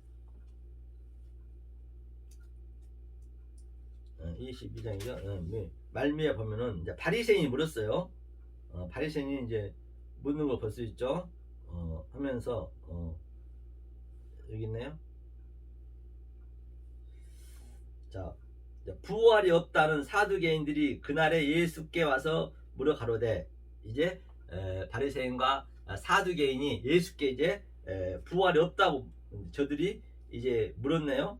22장이죠. 말미에 보면은 이제 바리새인이 물었어요. 바리새인이 이제 묻는 걸 볼 수 있죠. 하면서 여기 있네요. 자, 부활이 없다는 사두개인들이 그날에 예수께 와서 물어 가로되, 이제 바리새인과 사두개인이 예수께 이제 부활이 없다고 저들이 이제 물었네요.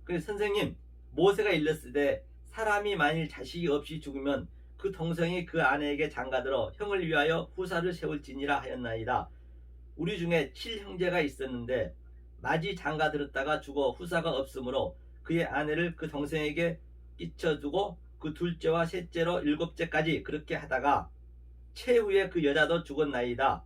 그래서 선생님, 모세가 일렀으되 사람이 만일 자식이 없이 죽으면 그 동생이 그 아내에게 장가들어 형을 위하여 후사를 세울지니라 하였나이다. 우리 중에 7형제가 있었는데 마지 장가들었다가 죽어 후사가 없으므로 그의 아내를 그 동생에게 끼쳐두고 그 둘째와 셋째로 7째까지 그렇게 하다가 최후에 그 여자도 죽었나이다.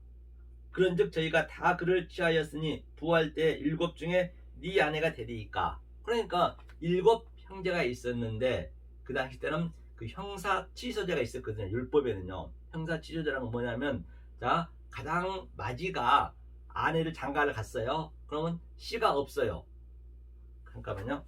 그런즉 저희가 다 그를 취하였으니 부활 때 7 중에 네 아내가 되리이까. 그러니까 7 형제가 있었는데 그 당시 때는 그 형사취소제가 있었거든요. 율법에는요. 형사취소제라는 건 뭐냐면, 자, 가장 마지가 아내를 장가를 갔어요. 그러면 씨가 없어요. 잠깐만요.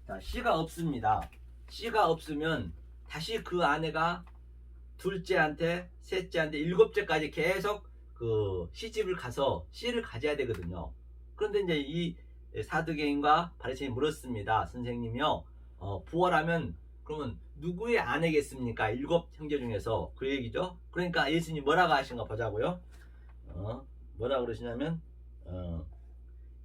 자, 씨가 없습니다. 씨가 없으면 다시 그 아내가 둘째한테, 셋째한테, 7째까지 계속 그 시집을 가서 씨를 가져야 되거든요. 그런데 이제 이 사두개인과 바리새인이 물었습니다. 선생님이요, 부활하면 그러면 누구의 아내겠습니까? 7 형제 중에서. 그 얘기죠. 그러니까 예수님이 뭐라고 하신가 보자고요. 뭐라고 그러시냐면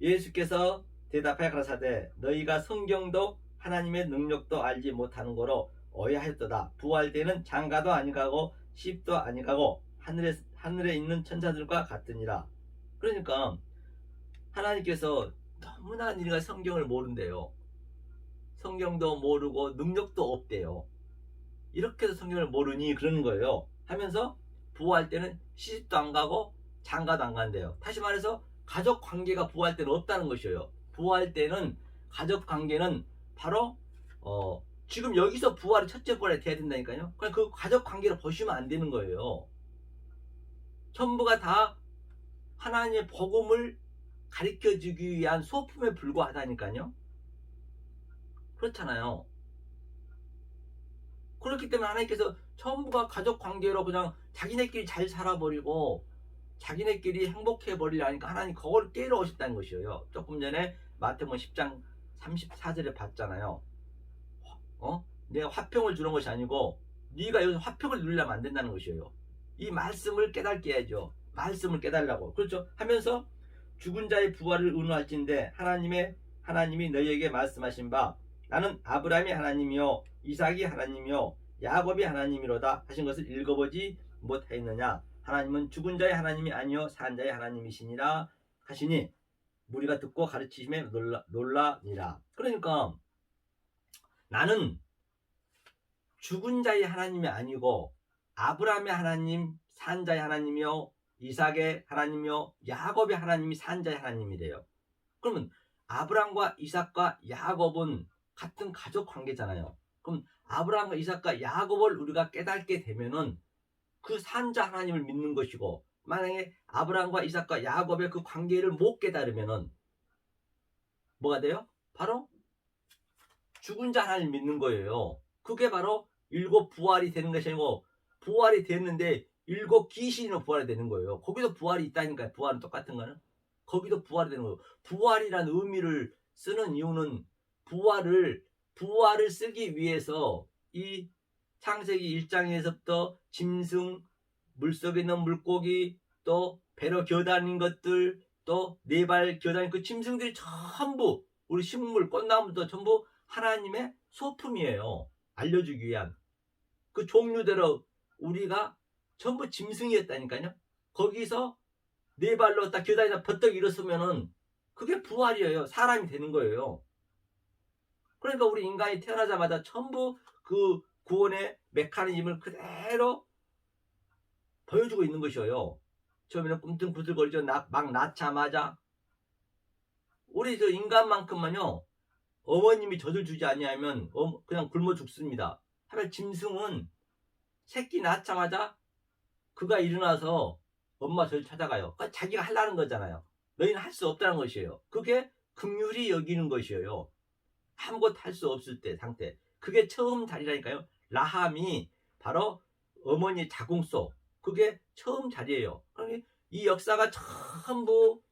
예수께서 대답하여 가라사대 너희가 성경도 하나님의 능력도 알지 못하는 거로 오해하였도다. 부활 때는 장가도 아니가고 십도 아니가고 하늘에 있는 천사들과 같으니라. 그러니까 하나님께서 너무나 너희가 성경을 모른대요. 성경도 모르고 능력도 없대요. 이렇게 해서 성경을 모르니 그러는 거예요. 하면서 부활 때는 시집도 안 가고 장가도 안 간대요. 다시 말해서 가족 관계가 부활 때는 없다는 것이에요. 부활 때는 가족 관계는 바로 지금 여기서 부활이 첫째 부활이 돼야 된다니까요. 그냥 그 가족 관계를 보시면 안 되는 거예요. 전부가 다 하나님의 복음을 가르쳐주기 위한 소품에 불과하다니까요. 그렇잖아요. 그렇기 때문에 하나님께서 전부가 가족 관계로 그냥 자기네끼리 잘 살아버리고 자기네끼리 행복해버리려니까 하나님 그걸 깨러 오셨다는 것이에요. 조금 전에 마태복음 10장 34절에 봤잖아요. 내가 화평을 주는 것이 아니고 네가 여기서 화평을 누리려면 안 된다는 것이에요. 이 말씀을 깨닫게 해야죠. 말씀을 깨달라고. 그렇죠? 하면서 죽은 자의 부활을 의논할진대 하나님이 너희에게 말씀하신 바 나는 아브라함의 하나님이요 이삭이 하나님이요 야곱이 하나님이로다 하신 것을 읽어보지 못하였느냐. 하나님은 죽은 자의 하나님이 아니요 산 자의 하나님이시니라 하시니 무리가 듣고 가르치심에 놀라니라. 그러니까 나는 죽은 자의 하나님이 아니고 아브라함의 하나님, 산 자의 하나님이요 이삭의 하나님이요 야곱의 하나님이 산 자의 하나님이래요. 그러면 아브라함과 이삭과 야곱은 같은 가족 관계잖아요. 그럼 아브라함과 이삭과 야곱을 우리가 깨닫게 되면은 그 산 자 하나님을 믿는 것이고, 만약에 아브라함과 이삭과 야곱의 그 관계를 못 깨달으면은 뭐가 돼요? 바로 죽은 자 하나님을 믿는 거예요. 그게 바로 일곱 부활이 되는 것이 아니고 부활이 됐는데 일곱 귀신으로 부활이 되는 거예요. 거기도 부활이 있다니까요. 부활은 똑같은 거는. 거기도 부활이 되는 거예요. 부활이라는 의미를 쓰는 이유는 부활을 쓰기 위해서 이 창세기 1장에서부터 짐승, 물속에 있는 물고기, 또 배로 기어다니는 것들, 또 네 발 기어다니는 그 짐승들이 전부 우리 식물, 꽃나무도 전부 하나님의 소품이에요. 알려주기 위한. 그 종류대로 우리가 전부 짐승이었다니까요. 거기서 네 발로 딱 기어다니다 버떡 일어서면은 그게 부활이에요. 사람이 되는 거예요. 그러니까 우리 인간이 태어나자마자 전부 그 구원의 메커니즘을 그대로 보여주고 있는 것이에요. 처음에는 꿈틀꿈틀거리죠. 막 낳자마자. 우리 저 인간만큼만요. 어머님이 젖을 주지 아니하면 그냥 굶어 죽습니다. 하지만 짐승은 새끼 낳자마자 그가 일어나서 엄마 젖을 찾아가요. 그러니까 자기가 하려는 거잖아요. 너희는 할 수 없다는 것이에요. 그게 긍휼히 여기는 것이에요. 아무것도 할 수 없을 때 상태. 그게 처음 자리라니까요. 라함이 바로 어머니 자궁속. 그게 처음 자리예요. 그러니 이 역사가 전부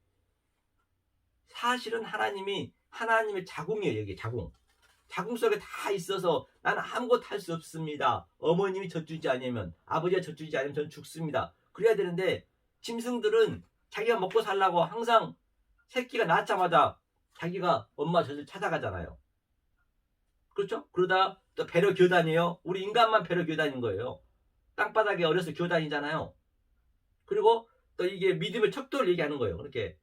사실은 하나님의 자궁이에요. 여기 자궁. 자궁 속에 다 있어서 나는 아무것도 할 수 없습니다. 어머님이 젖주지 않으면, 아버지가 젖주지 않으면 저는 죽습니다. 그래야 되는데 짐승들은 자기가 먹고 살라고 항상 새끼가 낳자마자 자기가 엄마 젖을 찾아가잖아요. 그렇죠? 그러다 또 배로 기어다녀요. 우리 인간만 배로 기어다니는 거예요. 땅바닥에 어려서 기어다니잖아요. 그리고 또 이게 믿음의 척도를 얘기하는 거예요. 그렇게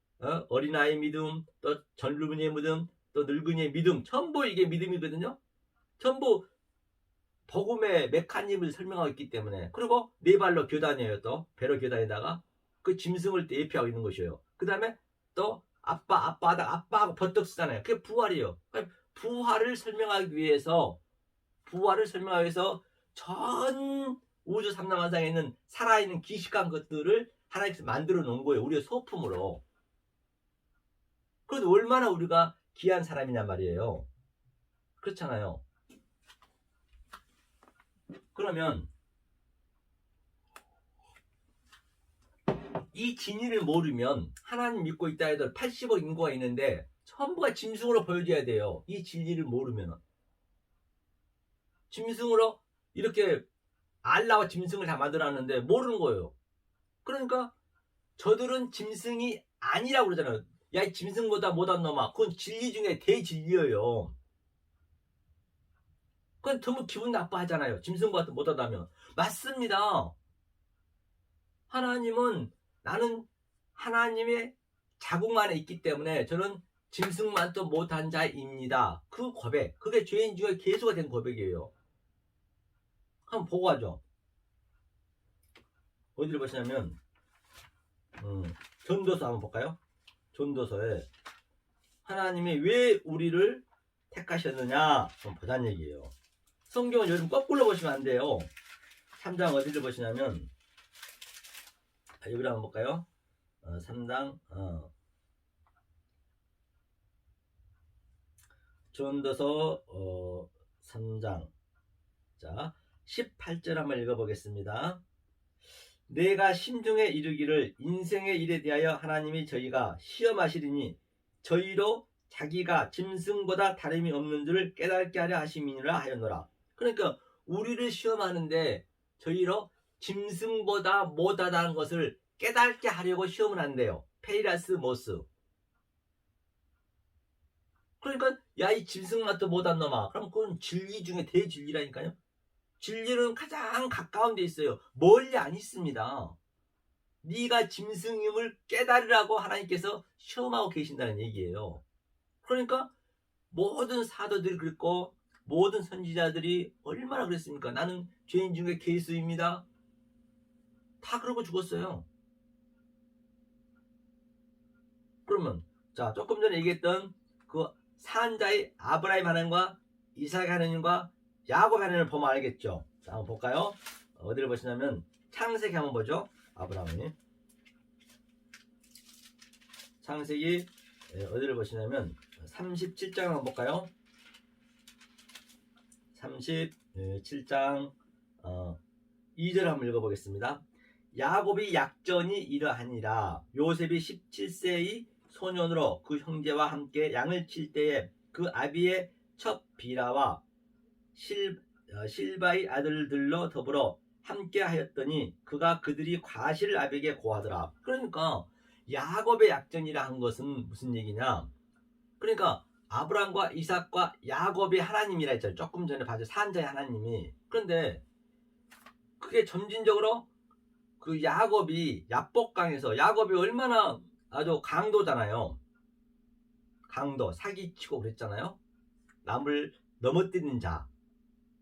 어린아이의 믿음, 또 젊은이의 믿음, 또 늙은이의 믿음, 전부 이게 믿음이거든요. 전부 복음의 메커니즘을 설명하고 있기 때문에. 그리고 네 발로 기어다녀요. 또 배로 기어다니다가 그 짐승을 대표하고 있는 것이에요. 그 다음에 또 아빠하고 버떡 쓰잖아요. 그게 부활이에요. 그러니까 부활을 설명하기 위해서 전 우주 삼라만상에 있는 살아있는 기식한 것들을 하나님께서 만들어 놓은 거예요. 우리의 소품으로. 그래도 얼마나 우리가 귀한 사람이란 말이에요. 그렇잖아요. 그러면 이 진리를 모르면 하나님 믿고 있다 해도 80억 인구가 있는데 전부가 짐승으로 보여줘야 돼요. 이 진리를 모르면. 짐승으로 이렇게 알라와 짐승을 다 만들어놨는데 모르는 거예요. 그러니까 저들은 짐승이 아니라고 그러잖아요. 야, 이 짐승보다 못한 놈아. 그건 진리 중에 대진리예요. 그건 너무 기분 나빠하잖아요. 짐승보다 못하다면. 맞습니다. 하나님은 나는 하나님의 자궁 안에 있기 때문에 저는 짐승만도 못한 자입니다. 그 고백. 그게 죄인 중에 계수가 된 고백이에요. 한번 보고 하죠. 어디를 보시냐면 전도서 한번 볼까요? 전도서에 하나님이 왜 우리를 택하셨느냐 한번 보자는 얘기예요. 성경은 요즘 거꾸로 보시면 안 돼요. 3장 어디를 보시냐면 여기를 한번 볼까요? 3장 전도서 3장 자 18절 한번 읽어보겠습니다. 내가 심중에 이르기를 인생의 일에 대하여 하나님이 저희가 시험하시리니 저희로 자기가 짐승보다 다름이 없는 줄을 깨닫게 하려 하심이니라 하였노라. 그러니까 우리를 시험하는데 저희로 짐승보다 못하다는 것을 깨닫게 하려고 시험을 한대요. 페이라스 모스. 그러니까 야 이 짐승 맛도 못한 놈아. 그럼 그건 진리 중에 대진리라니까요. 진리는 가장 가까운 데 있어요. 멀리 안 있습니다. 네가 짐승임을 깨달으라고 하나님께서 시험하고 계신다는 얘기예요. 그러니까 모든 사도들이 그랬고 모든 선지자들이 얼마나 그랬습니까? 나는 죄인 중에 괴수입니다. 다 그러고 죽었어요. 그러면 자 조금 전에 얘기했던 그 산자의 아브라함 하나님과 이삭 하나님과 야곱 하나님을 보면 알겠죠. 자 한번 볼까요? 어디를 보시냐면 창세기 한번 보죠. 아브라함이 창세기 어디를 보시냐면 37장 한번 볼까요? 37장 2절 한번 읽어보겠습니다. 야곱이 약전이 이러하니라. 요셉이 17세의 소년으로 그 형제와 함께 양을 칠 때에 그 아비의 첫 비라와 실바의 아들들로 더불어 함께 하였더니 그가 그들이 과실을 아비에게 고하더라. 그러니까 야곱의 약전이라 한 것은 무슨 얘기냐? 그러니까 아브라함과 이삭과 야곱이 하나님이라 했잖아요. 조금 전에 봤죠. 산자의 하나님이. 그런데 그게 점진적으로 그 야곱이 야복강에서 야곱이 얼마나 아주 강도잖아요. 강도 사기치고 그랬잖아요. 남을 넘어뜨리는 자.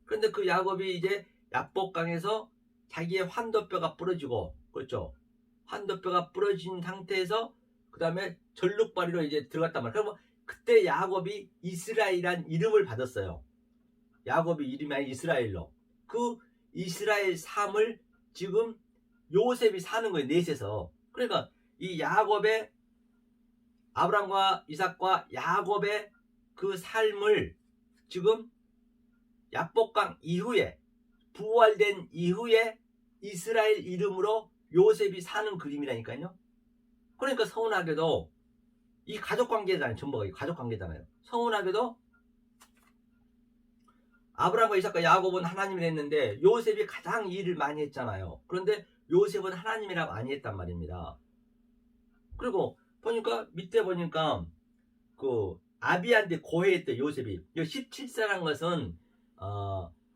그런데 그 야곱이 이제 야복강에서 자기의 환도뼈가 부러지고 그렇죠. 환도뼈가 부러진 상태에서 그 다음에 전룩바리로 이제 들어갔단 말이에요. 그러면 그때 야곱이 이스라엘이란 이름을 받았어요. 야곱이 이름이 아니라 이스라엘로. 그 이스라엘 삶을 지금 요셉이 사는 거예요. 넷에서. 그러니까 이 야곱의 아브람과 이삭과 야곱의 그 삶을 지금 야복강 이후에 부활된 이후에 이스라엘 이름으로 요셉이 사는 그림이라니까요. 그러니까 서운하게도 이 가족관계잖아요. 전부가 가족관계잖아요. 서운하게도 아브라함과 이삭과 야곱은 하나님을 했는데 요셉이 가장 일을 많이 했잖아요. 그런데 요셉은 하나님이랑 많이 했단 말입니다. 그리고 보니까 밑에 보니까 그 아비한테 고해했대 요셉이. 17세라는 것은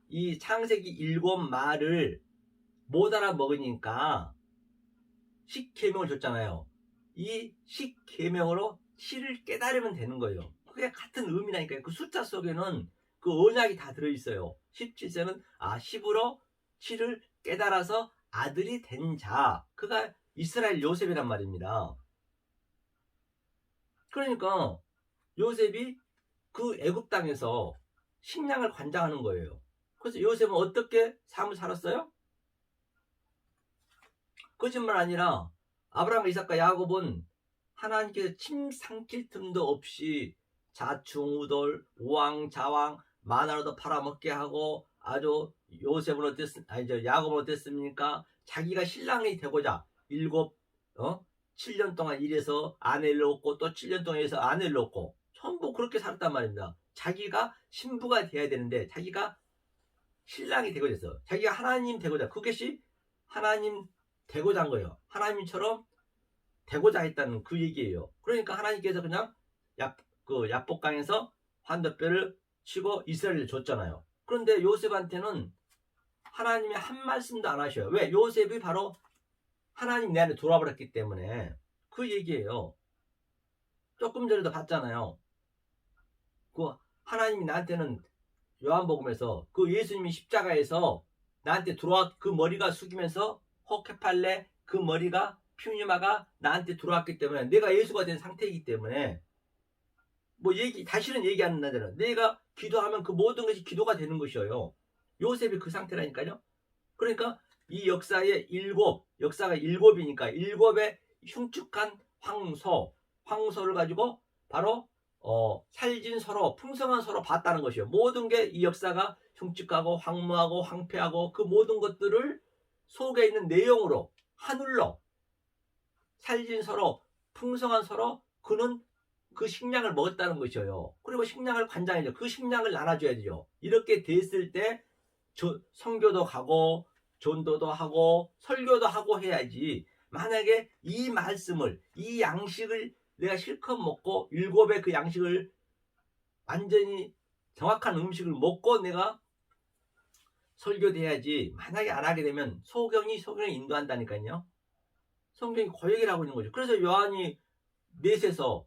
이 창세기 7말을 못 알아먹으니까 10계명을 줬잖아요. 이 10계명으로 7을 깨달으면 되는 거예요. 그게 같은 의미라니까요. 그 숫자 속에는 그 언약이 다 들어있어요. 17세는 10으로 7을 깨달아서 아들이 된 자. 그가 이스라엘 요셉이란 말입니다. 그러니까 요셉이 그 애굽 땅에서 식량을 관장하는 거예요. 그래서 요셉은 어떻게 삶을 살았어요? 거짓말 아니라 아브라함, 이삭과 야곱은 하나님께서 침 삼킬 틈도 없이 자충우돌, 우왕좌왕, 만화로도 팔아먹게 하고 아주 요셉은 야곱은 어땠습니까? 자기가 신랑이 되고자 7년 동안 일해서 아내를 얻고 또 7년 동안 일해서 아내를 얻고 전부 그렇게 살았단 말입니다. 자기가 신부가 돼야 되는데 자기가 신랑이 되고자 했어. 자기가 하나님 되고자 그것이 하나님 되고자 한 거예요. 하나님처럼 되고자 했다는 그 얘기예요. 그러니까 하나님께서 그냥 야복강에서 환도뼈를 치고 이스라엘을 줬잖아요. 그런데 요셉한테는 하나님이 한 말씀도 안 하셔요. 왜? 요셉이 바로 하나님 내 안에 돌아버렸기 때문에 그 얘기예요. 조금 전에도 봤잖아요. 그 하나님이 나한테는 요한복음에서 그 예수님이 십자가에서 나한테 들어와 그 머리가 숙이면서 호케팔레 그 머리가 퓨니마가 나한테 들어왔기 때문에 내가 예수가 된 상태이기 때문에 뭐 다시는 얘기 안 나잖아. 내가 기도하면 그 모든 것이 기도가 되는 것이에요. 요셉이 그 상태라니까요. 그러니까 이 역사가 일곱이니까 일곱의 흉측한 황소를 가지고 바로 살진 서로 풍성한 서로 봤다는 것이에요. 모든 게 이 역사가 흉측하고 황무하고 황폐하고 그 모든 것들을 속에 있는 내용으로 하늘로 살진 서로 풍성한 서로 그는 그 식량을 먹었다는 것이에요. 그리고 식량을 관장해줘. 그 식량을 나눠줘야죠. 이렇게 됐을 때 선교도 가고 전도도 하고 설교도 하고 해야지. 만약에 이 말씀을 이 양식을 내가 실컷 먹고 일곱의 그 양식을 완전히 정확한 음식을 먹고 내가 설교도 해야지. 만약에 안 하게 되면 성경이 인도한다니까요. 성경이 고역이라고 하고 있는 거죠. 그래서 요한이 넷이잖아요.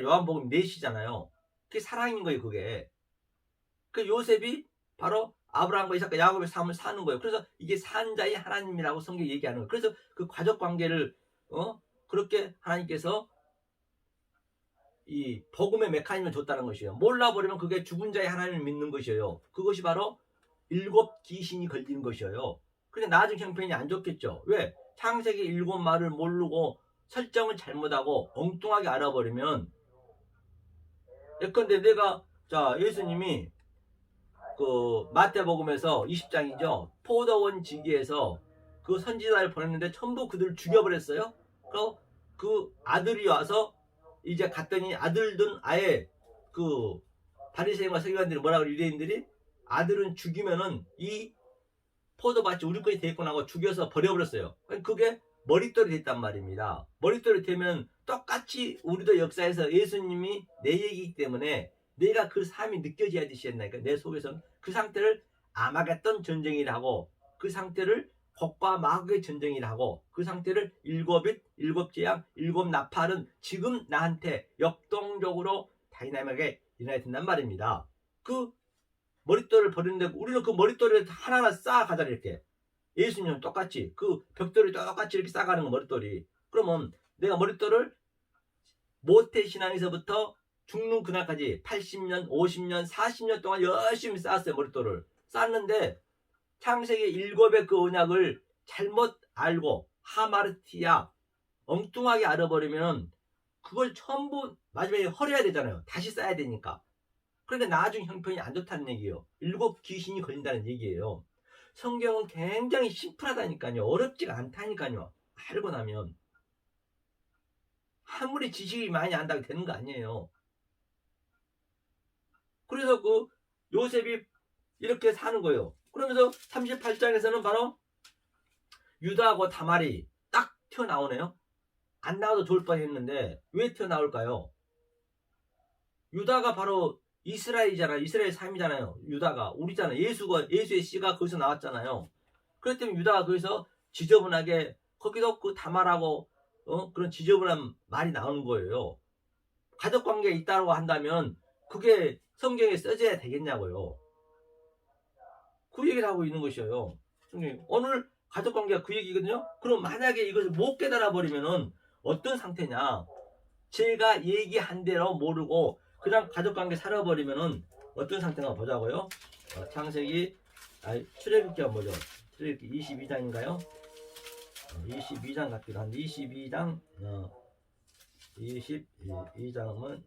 요한복음 넷이잖아요. 그게 사랑인 거예요. 그게. 그 요셉이 바로 아브라함과 이삭과 야곱의 삶을 사는 거예요. 그래서 이게 산자의 하나님이라고 성경이 얘기하는 거예요. 그래서 그 가족 관계를 그렇게 하나님께서 이 복음의 메커니즘을 줬다는 것이에요. 몰라버리면 그게 죽은 자의 하나님을 믿는 것이에요. 그것이 바로 일곱 귀신이 걸리는 것이에요. 근데 나중 형편이 안 좋겠죠. 왜? 창세기 일곱 말을 모르고 설정을 잘못하고 엉뚱하게 알아버리면 예컨대 예수님이 그 마태복음에서 20장이죠. 포도원 지기에서 그 선지자를 보냈는데 전부 그들을 죽여버렸어요. 그 아들이 와서 이제 갔더니 아들은 아예 그 바리새인과 서기관들이 뭐라고 유대인들이 아들은 죽이면은 이 포도밭이 우리 것이 되겠구나 하고 죽여서 버려버렸어요. 그게 머릿돌이 됐단 말입니다. 머릿돌이 되면 똑같이 우리도 역사에서 예수님이 내 얘기이기 때문에 내가 그 삶이 느껴져야 되시겠나니까 내 속에서는 그 상태를 아마겟돈 전쟁이라 하고 그 상태를 곡과 마귀의 전쟁이라 하고 그 상태를 일곱 재앙, 일곱 나팔은 지금 나한테 역동적으로 다이나믹하게 일어나야 된단 말입니다. 그 머릿돌을 버리는데 우리는 그 머릿돌을 하나하나 쌓아가잖아 이렇게. 예수님은 똑같이 그 벽돌이 똑같이 이렇게 쌓아가는 거 머릿돌이. 그러면 내가 머릿돌을 모태신앙에서부터 죽는 그날까지 80년, 50년, 40년 동안 열심히 쌓았어요. 머릿돌을 쌓았는데 창세기 일곱의 그 언약을 잘못 알고 하마르티아 엉뚱하게 알아버리면 그걸 전부 마지막에 헐어야 되잖아요. 다시 쌓아야 되니까. 그러니까 나중 형편이 안 좋다는 얘기예요. 일곱 귀신이 걸린다는 얘기예요. 성경은 굉장히 심플하다니까요. 어렵지가 않다니까요. 알고 나면. 아무리 지식이 많이 안다고 되는 거 아니에요. 그래서 그 요셉이 이렇게 사는 거예요. 그러면서 38장에서는 바로 유다하고 다말이 딱 튀어나오네요. 안 나와도 좋을 뻔했는데 왜 튀어나올까요? 유다가 바로 이스라엘이잖아요. 이스라엘 삶이잖아요. 유다가 우리잖아요. 예수의 씨가 거기서 나왔잖아요. 그렇기 때문에 유다가 거기서 지저분하게 거기도 그 다말하고 그런 지저분한 말이 나오는 거예요. 가족관계에 있다고 한다면 그게 성경에 써져야 되겠냐고요. 그 얘기를 하고 있는 것이에요. 오늘 가족관계가 그 얘기거든요. 그럼 만약에 이것을 못 깨달아 버리면은 어떤 상태냐? 제가 얘기한 대로 모르고 그냥 가족관계 살아버리면은 어떤 상태가 보자고요. 창세기 출애굽기가 뭐죠? 출애굽기 22장인가요? 22장 같기도 한데 22장 22장은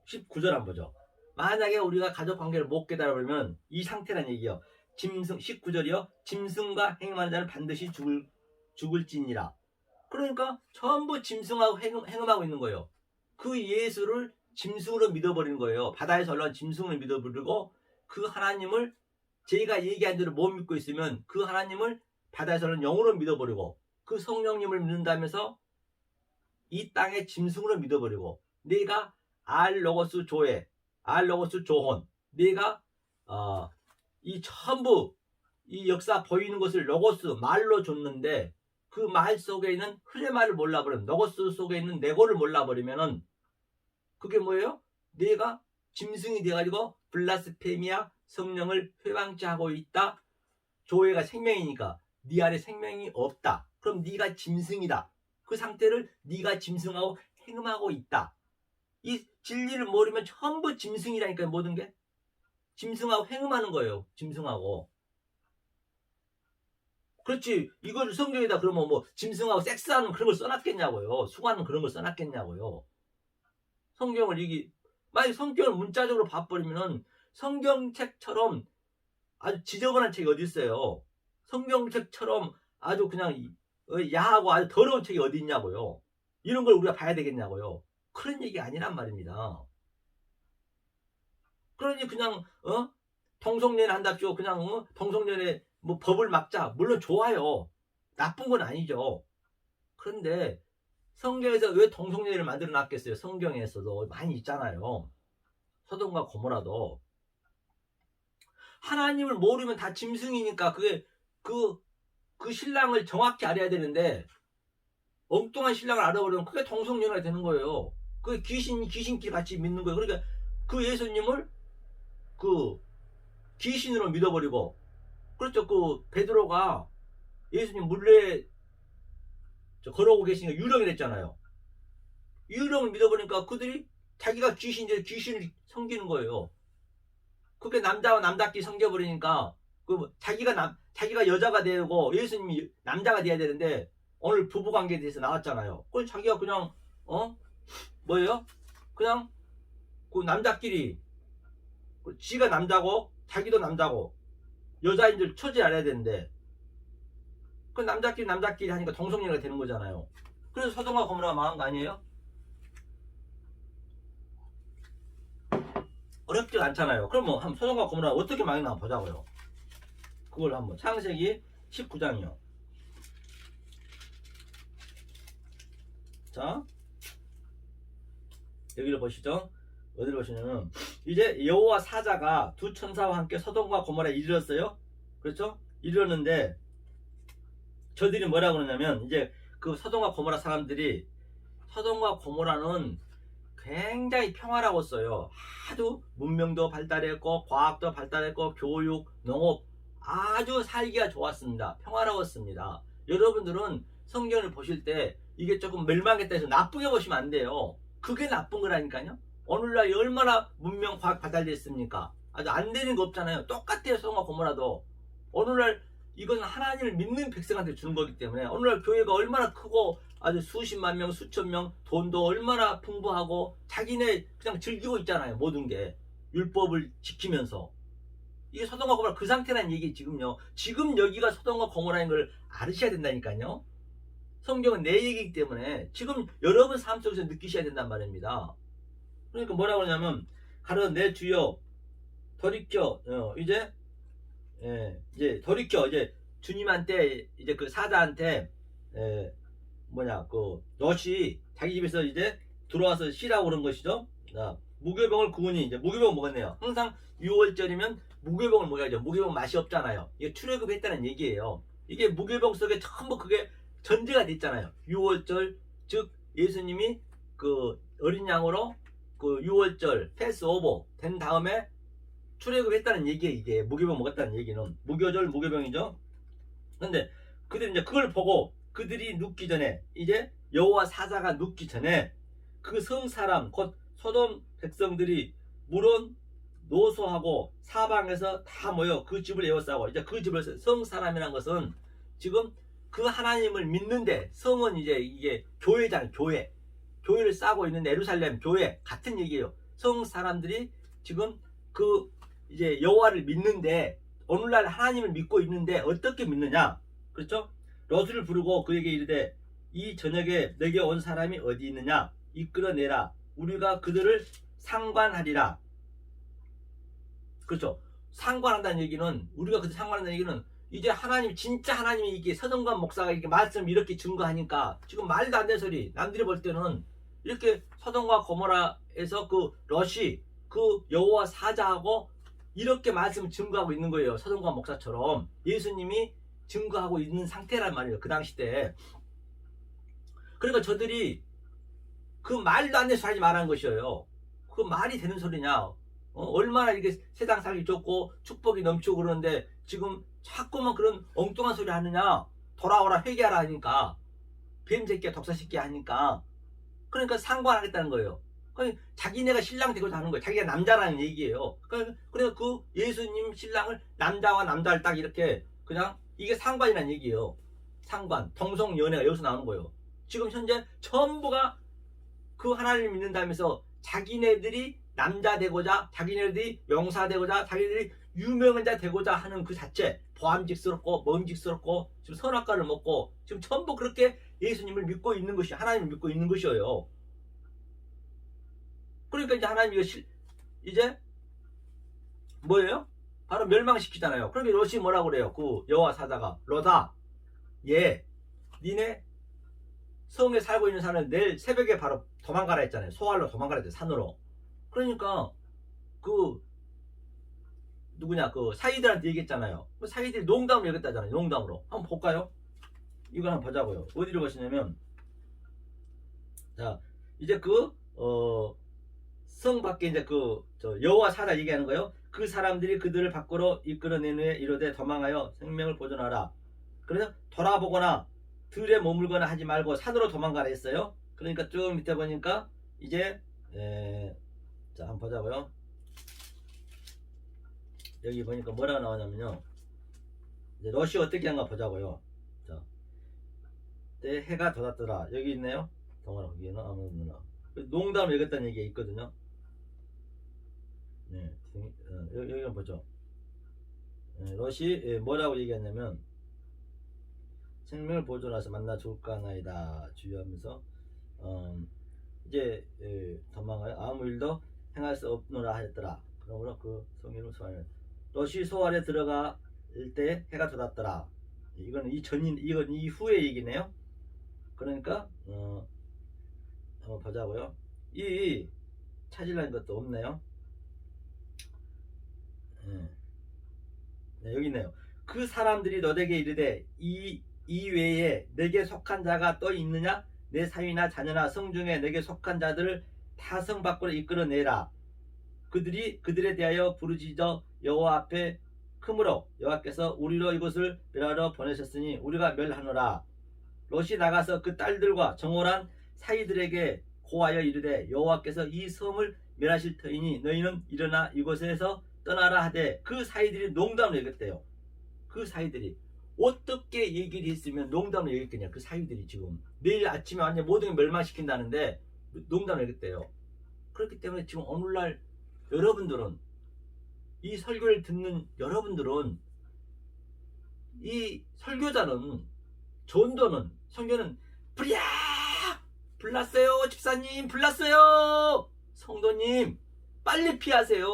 19절 한번 보죠. 만약에 우리가 가족관계를 못 깨달아버리면 이 상태란 얘기요. 19절이요. 짐승과 행음하는 자는 반드시 죽을지니라. 그러니까 전부 짐승하고 행음하고 있는 거예요. 그 예수를 짐승으로 믿어버리는 거예요. 바다에서 올라온 짐승을 믿어버리고 그 하나님을 제가 얘기한 대로 못 믿고 있으면 그 하나님을 바다에서 올라온 영으로 믿어버리고 그 성령님을 믿는다면서 이 땅의 짐승으로 믿어버리고 내가 알로고스 조혼 내가 이 전부 이 역사 보이는 것을 로고스 말로 줬는데 그 말 속에 있는 흐레말을 몰라버리면 로고스 속에 있는 네고를 몰라버리면은 그게 뭐예요? 내가 짐승이 돼가지고 블라스페미아 성령을 회방치 하고 있다. 교회가 생명이니까 네 안에 생명이 없다. 그럼 네가 짐승이다. 그 상태를 네가 짐승하고 행음하고 있다. 이 진리를 모르면 전부 짐승이라니까요. 모든 게 짐승하고 행음하는 거예요. 짐승하고. 그렇지. 이걸 성경에다 그러면 뭐 짐승하고 섹스하는 그런 걸 써놨겠냐고요. 수고하는 그런 걸 써놨겠냐고요. 성경을 이게 만약 성경을 문자적으로 봐버리면은 성경책처럼 아주 지저분한 책이 어디 있어요. 성경책처럼 아주 그냥 야하고 아주 더러운 책이 어디 있냐고요. 이런 걸 우리가 봐야 되겠냐고요. 그런 얘기 아니란 말입니다. 그러니 그냥 동성연애 한답시고 그냥 동성연애 뭐 법을 막자. 물론 좋아요. 나쁜 건 아니죠. 그런데 성경에서 왜 동성연애를 만들어 놨겠어요? 성경에서도 많이 있잖아요. 소돔과 고모라도. 하나님을 모르면 다 짐승이니까 그게 그 신랑을 정확히 알아야 되는데 엉뚱한 신랑을 알아버리면 그게 동성연애가 되는 거예요. 그게 귀신끼리 같이 믿는 거예요. 그러니까 그 예수님을 그 귀신으로 믿어버리고, 그렇죠. 그 베드로가 예수님 물레 걸어오고 계시니까 유령이 됐잖아요. 유령을 믿어보니까 그들이 자기가 귀신인데 귀신을 섬기는 거예요. 그게 남자와 남자끼리 섬겨버리니까 자기가 여자가 되고 예수님이 남자가 돼야 되는데 오늘 부부관계에 대해서 나왔잖아요. 그걸 자기가 그냥 뭐예요? 그냥 그 남자끼리 지가 남자고 자기도 남자고 여자인 줄 처지 알아야 되는데 그 남자끼리 하니까 동성연애가 되는 거잖아요. 그래서 소돔과 고모라가 망한 거 아니에요? 어렵지 않잖아요. 그럼 뭐 한번 소돔과 고모라가 어떻게 망했나 한번 보자고요. 그걸 한번 창세기 19장이요. 자, 여기를 보시죠. 어디를 보시냐면 이제 여호와 사자가 두 천사와 함께 소돔과 고모라에 이르렀어요. 그렇죠? 이르렀는데 저들이 뭐라 그러냐면 이제 그 소돔과 고모라 사람들이 소돔과 고모라는 굉장히 평화라고 써요. 아주 문명도 발달했고 과학도 발달했고 교육, 농업 아주 살기가 좋았습니다. 평화라고 씁니다. 여러분들은 성경을 보실 때 이게 조금 멸망했다 해서 나쁘게 보시면 안 돼요. 그게 나쁜 거라니까요. 오늘날 얼마나 문명 과학 발달됐습니까? 아주 안 되는 거 없잖아요. 똑같아요. 소돔과 고모라도. 오늘날 이건 하나님을 믿는 백성한테 주는 거기 때문에 오늘날 교회가 얼마나 크고 아주 수십만 명, 수천 명, 돈도 얼마나 풍부하고 자기네 그냥 즐기고 있잖아요. 모든 게 율법을 지키면서. 이게 소돔과 고모라 그 상태라는 얘기 지금요. 지금 여기가 소돔과 고모라인 걸 알으셔야 된다니까요. 성경은 내 얘기이기 때문에 지금 여러분 삶 속에서 느끼셔야 된단 말입니다. 그러니까 뭐라고 그러냐면 가로되 내 주여 돌이켜 이제 돌이켜 이제 주님한테 이제 그 사자한테 그 롯이 자기 집에서 이제 들어와서 쉬라고 그런 것이죠. 무교병을 구우니 이제 무교병 먹었네요. 항상 6월절이면 무교병을 먹어야죠. 무교병 맛이 없잖아요. 이게 출애굽했다는 얘기예요. 이게 무교병 속에 전부 그게 전제가 됐잖아요. 6월절 즉 예수님이 그 어린 양으로 그 6월절 패스오버 된 다음에 출애굽했다는 얘기예요. 이게 무교병 먹었다는 얘기는 무교절 무교병이죠. 근데 그들이 이제 그걸 보고 그들이 눕기 전에 이제 여호와 사자가 눕기 전에 그 성 사람 곧 소돔 백성들이 물론 노소하고 사방에서 다 모여 그 집을 에워싸고 이제 그 집을 성 사람이란 것은 지금 그 하나님을 믿는데 성은 이제 이게 교회잖아요. 교회를 싸고 있는 예루살렘 교회 같은 얘기예요. 성 사람들이 지금 그 이제 여호와를 믿는데 오늘날 하나님을 믿고 있는데 어떻게 믿느냐? 그렇죠? 롯을 부르고 그에게 이르되 이 저녁에 내게 온 사람이 어디 있느냐? 이끌어내라. 우리가 그들을 상관하리라. 그렇죠? 상관한다는 얘기는 우리가 그들 상관한다는 얘기는 이제 하나님 진짜 하나님이 이게 서정관 목사가 이렇게 말씀 이렇게 증거하니까 지금 말도 안 되는 소리 남들이 볼 때는 이렇게 소돔과 고모라에서 그 롯이 그 여호와 사자하고 이렇게 말씀 증거하고 있는 거예요. 서정관 목사처럼 예수님이 증거하고 있는 상태란 말이에요. 그 당시 때. 그러니까 저들이 그 말도 안 되는 소리 하지 말라는 것이에요. 그 말이 되는 소리냐? 얼마나 이게 세상 살기 좋고 축복이 넘치고 그러는데 지금 자꾸만 그런 엉뚱한 소리 하느냐. 돌아오라 회개하라 하니까 뱀새끼야 독사새끼야 하니까 그러니까 상관하겠다는 거예요. 그러니까 자기네가 신랑 되고자 하는 거예요. 자기가 남자라는 얘기예요. 그러니까 그 예수님 신랑을 남자와 남자를 딱 이렇게 그냥 이게 상관이라는 얘기예요. 상관, 동성연애가 여기서 나오는 거예요. 지금 현재 전부가 그 하나님을 믿는다면서 자기네들이 남자 되고자, 자기네들이 영사 되고자, 자기네들이 유명한 자 되고자 하는 그 자체, 보암직스럽고 먹음직스럽고 지금 선악과를 먹고 지금 전부 그렇게 예수님을 믿고 있는 것이, 하나님을 믿고 있는 것이에요. 그러니까 이제 하나님이 이제 뭐예요? 바로 멸망시키잖아요. 그러면 롯이 뭐라고 그래요? 그 여호와 사자가 롯아, 니네 성에 살고 있는 사람은 내일 새벽에 바로 도망가라 했잖아요. 소알로 도망가라 했잖아요. 산으로. 그러니까 그 누구냐 그 사이들한테 얘기했잖아요. 그 사이들이 농담을 얘기했다잖아요. 농담으로. 한번 볼까요? 이거 한번 보자고요. 어디로 보시냐면 자 이제 성 밖에 이제 여호와 사자 얘기하는 거예요. 그 사람들이 그들을 밖으로 이끌어낸 후에 이르되 도망하여 생명을 보존하라. 그래서 돌아보거나 들에 머물거나 하지 말고 산으로 도망가라 했어요. 그러니까 쭉 밑에 보니까 이제 자 한번 보자고요. 여기 보니까 뭐라고 나오냐면요. 이제 롯이 어떻게 한가 보자고요. 자, 때 해가 돋았더라. 여기 있네요. 동아라 거기에는 아무나 농담을 얘기했다는 얘기가 있거든요. 네, 여기 한번 보죠. 롯이 뭐라고 얘기했냐면 생명을 보존해서 만나 좋을까 하나이다 주의하면서 이제 도망하여 아무 일도 행할 수 없노라 하였더라. 그러므로 그 성인을 소환해 롯이 소알에 들어갈 때 해가 돋았더라. 이건 이건 이후의 얘기네요. 그러니까 한번 보자고요. 이 찾으려는 것도 없네요. 네, 여기 있네요. 그 사람들이 너에게 이르되 이 외에 내게 속한 자가 또 있느냐? 내 사위나 자녀나 성중에 내게 속한 자들을 다 성 밖으로 이끌어내라. 그들에 대하여 부르짖어 여호와 앞에 크므로 여호와께서 우리로 이곳을 멸하러 보내셨으니 우리가 멸하노라. 롯이 나가서 그 딸들과 정오란 사이들에게 고하여 이르되 여호와께서 이 섬을 멸하실 터이니 너희는 일어나 이곳에서 떠나라 하되 그 사이들이 농담을 얘기했대요. 그 사이들이 어떻게 얘기를 했으면 농담을 얘기했겠냐. 그 사이들이 지금 내일 아침에 완전 모든 게 멸망시킨다는데 농담을 얘기했대요. 그렇기 때문에 지금 오늘날 여러분들은 이 설교를 듣는 여러분들은 이 설교자는 전도는 성교는 불이야 불났어요 집사님 불났어요 성도님 빨리 피하세요.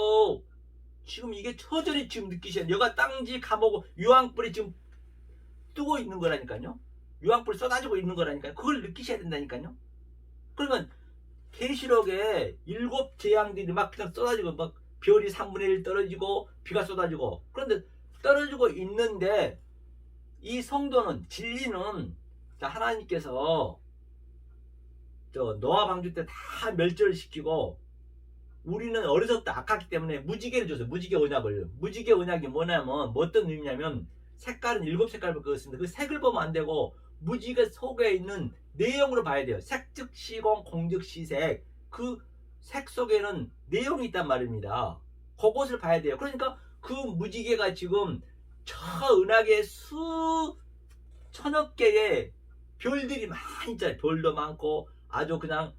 지금 이게 처절히 지금 느끼셔야 돼요. 여가 땅지 감옥 유황불이 지금 뜨고 있는 거라니까요. 유황불 쏟아지고 있는 거라니까요. 그걸 느끼셔야 된다니까요. 그러면 계시록에 7 재앙들이 막 그냥 쏟아지고 막 별이 3분의 1 떨어지고 비가 쏟아지고 그런데 떨어지고 있는데 이 성도는 진리는 하나님께서 노아 방주 때 다 멸절을 시키고 우리는 어려서부터 악하기 때문에 무지개를 줬어요. 무지개 언약을. 무지개 언약이 뭐냐면 어떤 의미냐면 색깔은 7색깔을 그었습니다. 그 색을 보면 안 되고 무지개 속에 있는 내용으로 봐야 돼요. 색 즉 시공 공즉 시색. 그 색 속에는 내용이 있단 말입니다. 그것을 봐야 돼요. 그러니까 그 무지개가 지금 저 은하계 수천억 개의 별들이 많이 있잖아요. 별도 많고 아주 그냥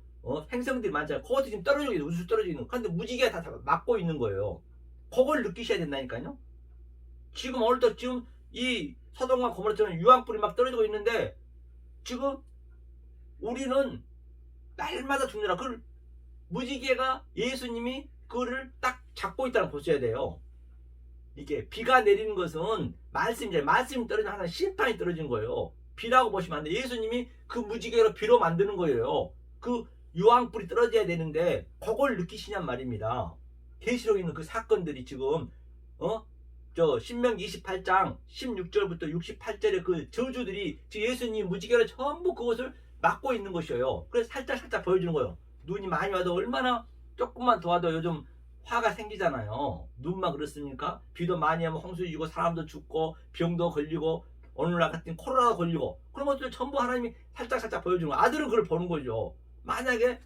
행성들이 많잖아요. 그것도 지금 떨어지고 있는 우수 떨어지고 있는. 그런데 무지개가 다 막고 있는 거예요. 그걸 느끼셔야 된다니까요. 지금 오늘도 지금 이 소돔과 고모라처럼 유황불이 막 떨어지고 있는데 지금 우리는 날마다 죽느라 그 무지개가 예수님이 그거를 딱 잡고 있다는 걸 보셔야 돼요. 이게 비가 내리는 것은 말씀이잖아요. 말씀이 떨어지면 항상 심판이 떨어지는 거예요. 비라고 보시면 안 돼요. 예수님이 그 무지개로 비로 만드는 거예요. 그 유황불이 떨어져야 되는데 그걸 느끼시냔 말입니다. 계시록에 있는 그 사건들이 지금 신명기 28장 16절부터 68절의 그 저주들이 지금 예수님 무지개로 전부 그것을 막고 있는 것이에요. 그래서 살짝 보여주는 거예요. 눈이 많이 와도 얼마나 조금만 더 와도 요즘 화가 생기잖아요. 누구만 그렇습니까? 비도 많이 하면 홍수 지고 사람도 죽고 병도 걸리고 오늘날 같은 코로나도 걸리고 그런 것들 전부 하나님이 살짝살짝 보여주는 거예요. 아들은 그걸 보는 거죠. 만약에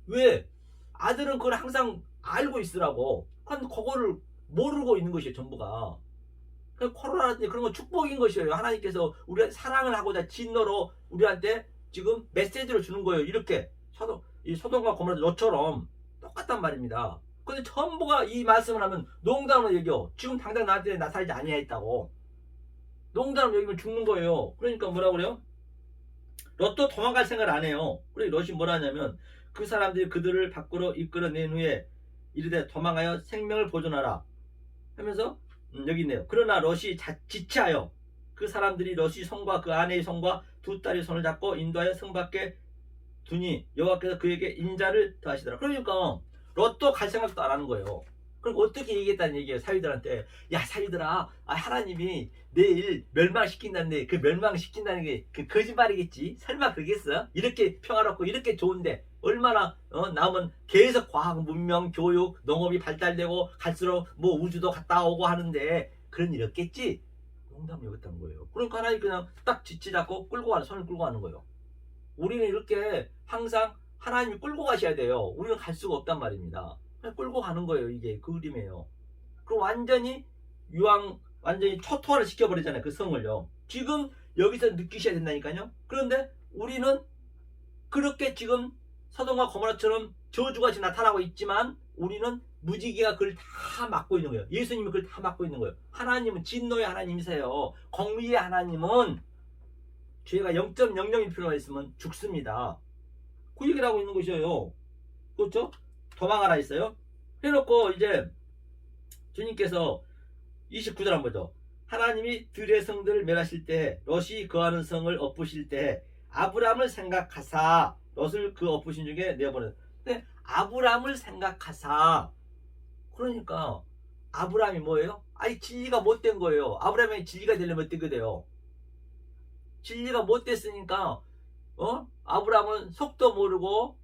왜 아들은 그걸 항상 알고 있으라고 그럼 그거를 모르고 있는 것이에요. 전부가. 코로나한테 그런 건 축복인 것이에요. 하나님께서 우리한테 사랑을 하고자 진노로 우리한테 지금 메시지를 주는 거예요. 이렇게 이 소돔과 고모라 너처럼 똑같단 말입니다. 근데 전부가 이 말씀을 하면 농담으로 얘기해요. 지금 당장 나한테 나타나지 아니하였다고. 농담으로 얘기하면 죽는 거예요. 그러니까 뭐라 그래요? 롯도 도망갈 생각을 안 해요. 그래 롯이 뭐라 하냐면 그 사람들이 그들을 밖으로 이끌어낸 후에 이르되 도망하여 생명을 보존하라 하면서 여기 있네요. 그러나 롯이 지체하여 그 사람들이 롯이 손과 그 아내의 손과 두 딸의 손을 잡고 인도하여 성 밖에 두니 여호와께서 그에게 인자를 더하시더라. 그러니까 롯도 갈 생각도 안 하는 거예요. 그럼 어떻게 얘기했다는 얘기예요. 사위들한테. 야 사위들아, 하나님이 내일 멸망시킨다는데 그 멸망시킨다는 게 그 거짓말이겠지. 설마 그러겠어? 이렇게 평화롭고 이렇게 좋은데 얼마나 남은 계속 과학, 문명, 교육, 농업이 발달되고 갈수록 뭐 우주도 갔다 오고 하는데 그런 일 없겠지? 농담이 없다는 거예요. 그러니까 하나님 그냥 딱 지치 잡고 끌고 가는 손을 끌고 가는 거예요. 우리는 이렇게 항상 하나님이 끌고 가셔야 돼요. 우리는 갈 수가 없단 말입니다. 그냥 끌고 가는 거예요. 이게 그 그림이에요. 그럼 완전히 완전히 초토화를 시켜버리잖아요. 그 성을요. 지금 여기서 느끼셔야 된다니까요. 그런데 우리는 그렇게 지금 서돔과 고모라처럼 저주가 지금 나타나고 있지만 우리는 무지개가 그걸 다 막고 있는 거예요. 예수님이 그걸 다 막고 있는 거예요. 하나님은 진노의 하나님이세요. 공의의 하나님은 죄가 0.00%가 있으면 죽습니다. 그 얘기를 하고 있는 것이에요. 그렇죠? 도망하라 했어요. 해놓고 이제 주님께서 29절 한번 보죠. 하나님이 들의 성들을 멸하실 때 롯이 거하는 성을 엎으실 때 아브람을 생각하사 롯을 그 엎으신 중에 내어보는. 근데 아브람을 생각하사 그러니까 아브람이 뭐예요? 아니 진리가 못된 거예요. 아브람이 진리가 되려면 어떻게 돼요? 진리가 못됐으니까 아브람은 속도 모르고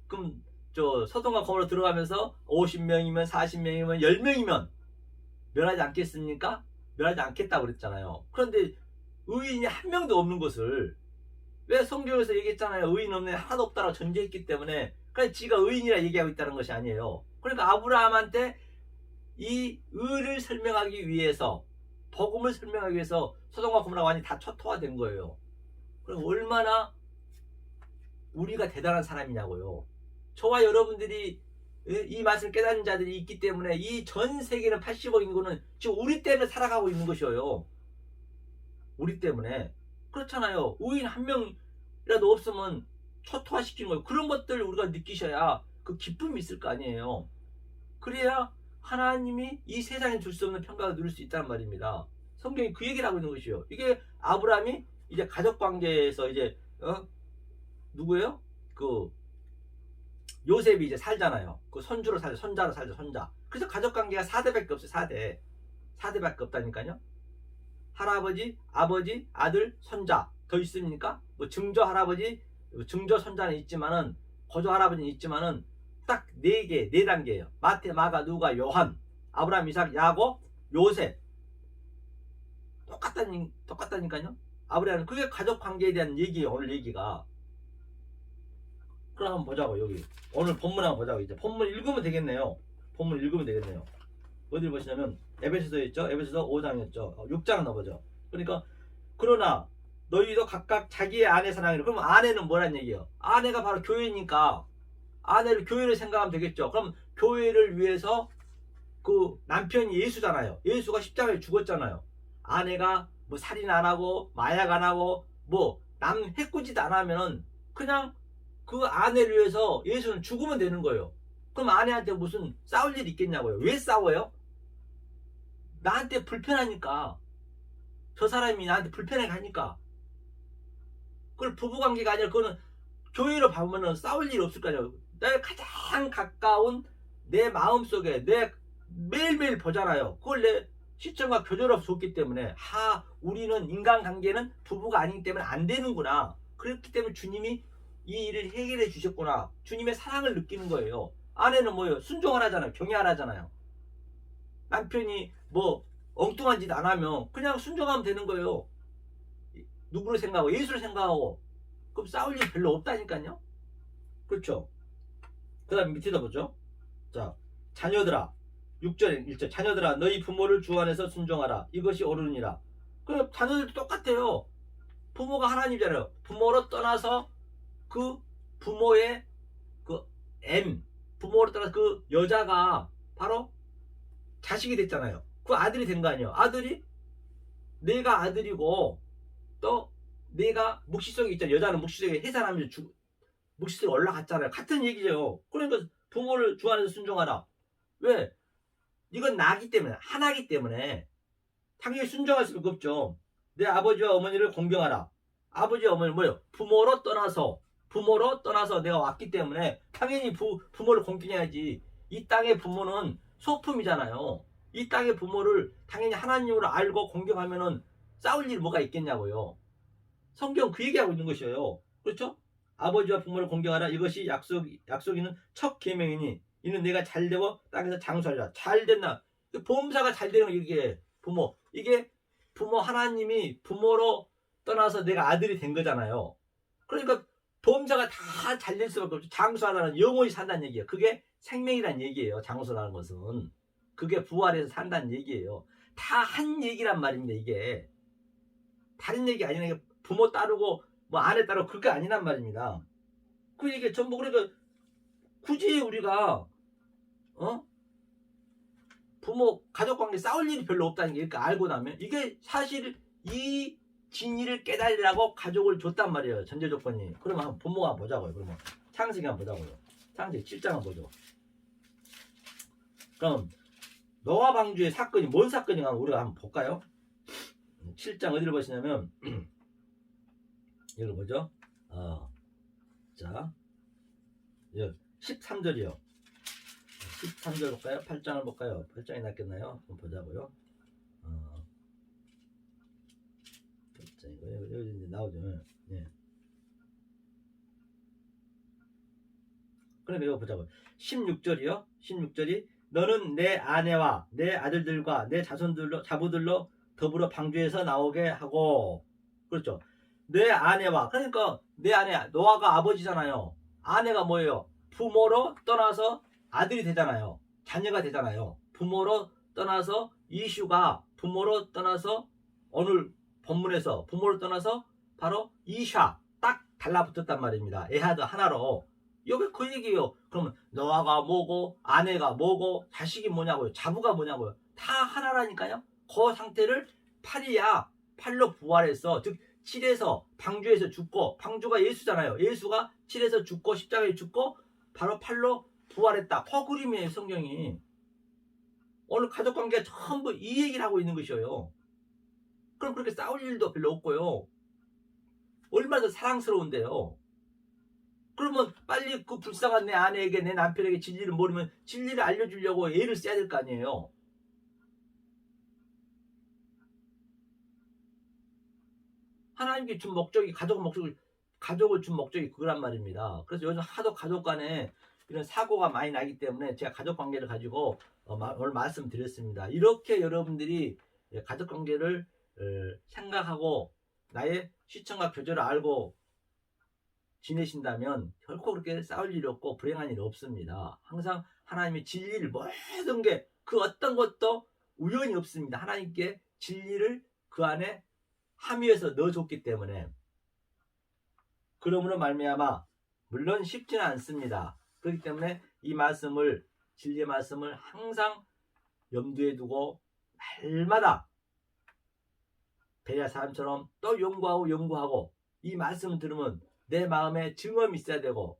그럼 저 서동과 거으로 들어가면서 50명이면 40명이면 10명이면 멸하지 않겠습니까? 멸하지 않겠다고 그랬잖아요. 그런데 의인이 한 명도 없는 것을 왜 성경에서 얘기했잖아요. 의인 없는 애 하나도 없다라고 전제했기 때문에 그러니까 지가 의인이라 얘기하고 있다는 것이 아니에요. 그러니까 아브라함한테 이 의를 설명하기 위해서 복음을 설명하기 위해서 소돔과 고모라가 완전히 다 초토화된 거예요. 그럼 얼마나 우리가 대단한 사람이냐고요. 저와 여러분들이 이 말씀을 깨닫는 자들이 있기 때문에 이 전 세계는 80억 인구는 지금 우리 때문에 살아가고 있는 것이에요. 우리 때문에. 그렇잖아요. 의인 한 명이라도 없으면 초토화시키는 거예요. 그런 것들을 우리가 느끼셔야 그 기쁨이 있을 거 아니에요. 그래야 하나님이 이 세상에 줄 수 없는 평강을 누릴 수 있다는 말입니다. 성경이 그 얘기를 하고 있는 것이에요. 이게 아브라함이 이제 가족 관계에서 이제 누구예요? 그 요셉이 이제 살잖아요. 그 손주로 살죠. 손자로 살죠. 손자. 그래서 가족 관계가 4대밖에 없어요. 4대밖에 없다니까요. 할아버지, 아버지, 아들, 손자 더 있습니까? 뭐 증조 할아버지, 증조 손자는 있지만은 고조 할아버지는 있지만은 딱 4개, 4단계예요. 마태, 마가, 누가, 요한, 아브라함, 이삭, 야곱, 요셉. 똑같다니까요. 아브라함은 그게 가족 관계에 대한 얘기예요. 오늘 얘기가. 그럼 한번 보자고. 여기 오늘 본문 한번 보자고. 이제 본문 읽으면 되겠네요. 본문 읽으면 되겠네요. 어디를 보시냐면 에베소서에 있죠. 에베소서 5장이었죠. 6장 넣어보죠. 그러니까 그러나 너희도 각각 자기의 아내 사랑하라. 그럼 아내는 뭐란 얘기예요? 아내가 바로 교회니까 교회를 생각하면 되겠죠. 그럼 교회를 위해서 그 남편이 예수잖아요. 예수가 십자가에 죽었잖아요. 아내가 뭐 살인 안 하고 마약 안 하고 뭐 남 해코지도 안 하면은 그냥 그 아내를 위해서 예수는 죽으면 되는 거예요. 그럼 아내한테 무슨 싸울 일이 있겠냐고요. 왜 싸워요? 나한테 불편하니까. 저 사람이 나한테 불편하게 하니까. 그걸 부부관계가 아니라 그거는 교회로 봐보면은 싸울 일이 없을 거예요. 내 가장 가까운 내 마음속에 내 매일매일 보잖아요. 그걸 내 시청과 교제로 줬기 때문에 우리는 인간관계는 부부가 아니기 때문에 안 되는구나. 그렇기 때문에 주님이 이 일을 해결해 주셨구나. 주님의 사랑을 느끼는 거예요. 아내는 뭐예요? 순종하라잖아요. 경외하라잖아요. 남편이 뭐 엉뚱한 짓 안 하면 그냥 순종하면 되는 거예요. 누구를 생각하고 예수를 생각하고 그럼 싸울 일 별로 없다니까요. 그렇죠. 그 다음 밑에다 보죠. 자, 자녀들아 6절 1절 자녀들아 너희 부모를 주 안에서 순종하라 이것이 옳으니라. 그럼 자녀들도 똑같아요. 부모가 하나님이잖아요. 부모로 떠나서 그 부모의 그 부모로 떠나서 그 여자가 바로 자식이 됐잖아요. 그 아들이 된 거 아니에요. 아들이 내가 아들이고 또 내가 묵시 속에 있잖아요. 여자는 묵시 속에 해산하면서 묵시 속에 올라갔잖아요. 같은 얘기죠. 그러니까 부모를 주 안에서 순종하라. 왜? 이건 나기 때문에 하나기 때문에 당연히 순종할 수밖에 없죠. 내 아버지와 어머니를 공경하라. 아버지와 어머니 뭐예요? 부모로 떠나서 내가 왔기 때문에 당연히 부모를 공경해야지. 이 땅의 부모는 소품이잖아요. 이 땅의 부모를 당연히 하나님으로 알고 공경하면은 싸울 일 뭐가 있겠냐고요. 성경 그 얘기하고 있는 것이에요. 그렇죠? 아버지와 부모를 공경하라. 이것이 약속이는 첫 계명이니 이는 내가 잘되고 땅에서 장수하리라. 잘됐나? 보험사가 잘 되는 거 이게 부모. 이게 부모 하나님이 부모로 떠나서 내가 아들이 된 거잖아요. 그러니까 보험사가 다 잘 될 수밖에 없죠. 장수하라는 영원히 산다는 얘기예요. 그게 생명이란 얘기예요. 장수라는 것은. 그게 부활해서 산다는 얘기예요. 다 한 얘기란 말입니다. 이게. 다른 얘기 아니라 부모 따르고 뭐 아내 따르고 그게 아니란 말입니다. 그 이게 전부 그러니까 굳이 우리가 부모 가족관계 싸울 일이 별로 없다는 게 이렇게 알고 나면 이게 사실 이 진리를 깨달으라고 가족을 줬단 말이에요. 전제 조건이. 그러면 한번 부모가 보자고요. 그러면 창세기 한번 보자고요. 창세기 7장을 보죠. 그럼 노아 방주의 사건이 뭔 사건인가 우리가 한번 볼까요? 7장 어디를 보시냐면 이걸 보죠. 자 13절이요. 13절 볼까요? 8장을 볼까요? 8장이 낫겠나요? 한번 보자고요. 8장이고요. 여기 이제 나오죠. 네. 그럼 이거 보자고요. 16절이요. 16절이 너는 내 아내와 내 아들들과 내 자부들로 더불어 방주에서 나오게 하고 그렇죠. 내 아내와 그러니까 내 아내 노아가 아버지잖아요. 아내가 뭐예요? 부모로 떠나서 아들이 되잖아요. 자녀가 되잖아요. 부모로 떠나서 이슈가 부모로 떠나서 오늘 본문에서 부모로 떠나서 바로 이샤 딱 달라붙었단 말입니다. 에하드 하나로. 여기 그 얘기예요. 그러면 노아가 뭐고 아내가 뭐고 자식이 뭐냐고요. 자부가 뭐냐고요. 다 하나라니까요. 그 상태를 8이야. 8로 부활했어. 즉 7에서 방주에서 죽고 방주가 예수잖아요. 예수가 7에서 죽고 십자가에 죽고 바로 8로 부활했다. 그 그림이에요. 성경이. 오늘 가족관계가 전부 이 얘기를 하고 있는 것이에요. 그럼 그렇게 싸울 일도 별로 없고요. 얼마나 더 사랑스러운데요. 그러면 빨리 그 불쌍한 내 아내에게 내 남편에게 진리를 모르면 진리를 알려주려고 애를 써야 될 거 아니에요. 하나님께 준 목적이 가족을 준 목적이 그거란 말입니다. 그래서 요즘 하도 가족 간에 이런 사고가 많이 나기 때문에 제가 가족 관계를 가지고 오늘 말씀드렸습니다. 이렇게 여러분들이 가족 관계를 생각하고 나의 시청과 교제를 알고 지내신다면 결코 그렇게 싸울 일이 없고 불행한 일이 없습니다. 항상 하나님의 진리를 모든 게 그 어떤 것도 우연이 없습니다. 하나님께 진리를 그 안에 함유해서 넣어줬기 때문에 그러므로 말미암아 물론 쉽지는 않습니다. 그렇기 때문에 이 말씀을 진리의 말씀을 항상 염두에 두고 날마다 베레아 사람처럼 또 연구하고 이 말씀을 들으면 내 마음에 증언이 있어야 되고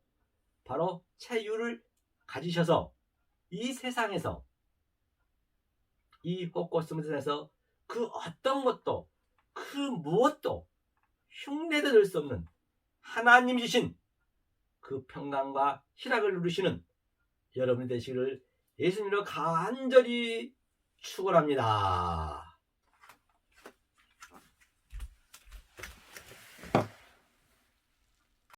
바로 체유를 가지셔서 이 세상에서 이 헛고스름 세상에서 그 어떤 것도 그 무엇도 흉내도 낼 수 없는 하나님이 주신 그 평강과 희락을 누리시는 여러분이 되시기를 예수님으로 간절히 축원합니다.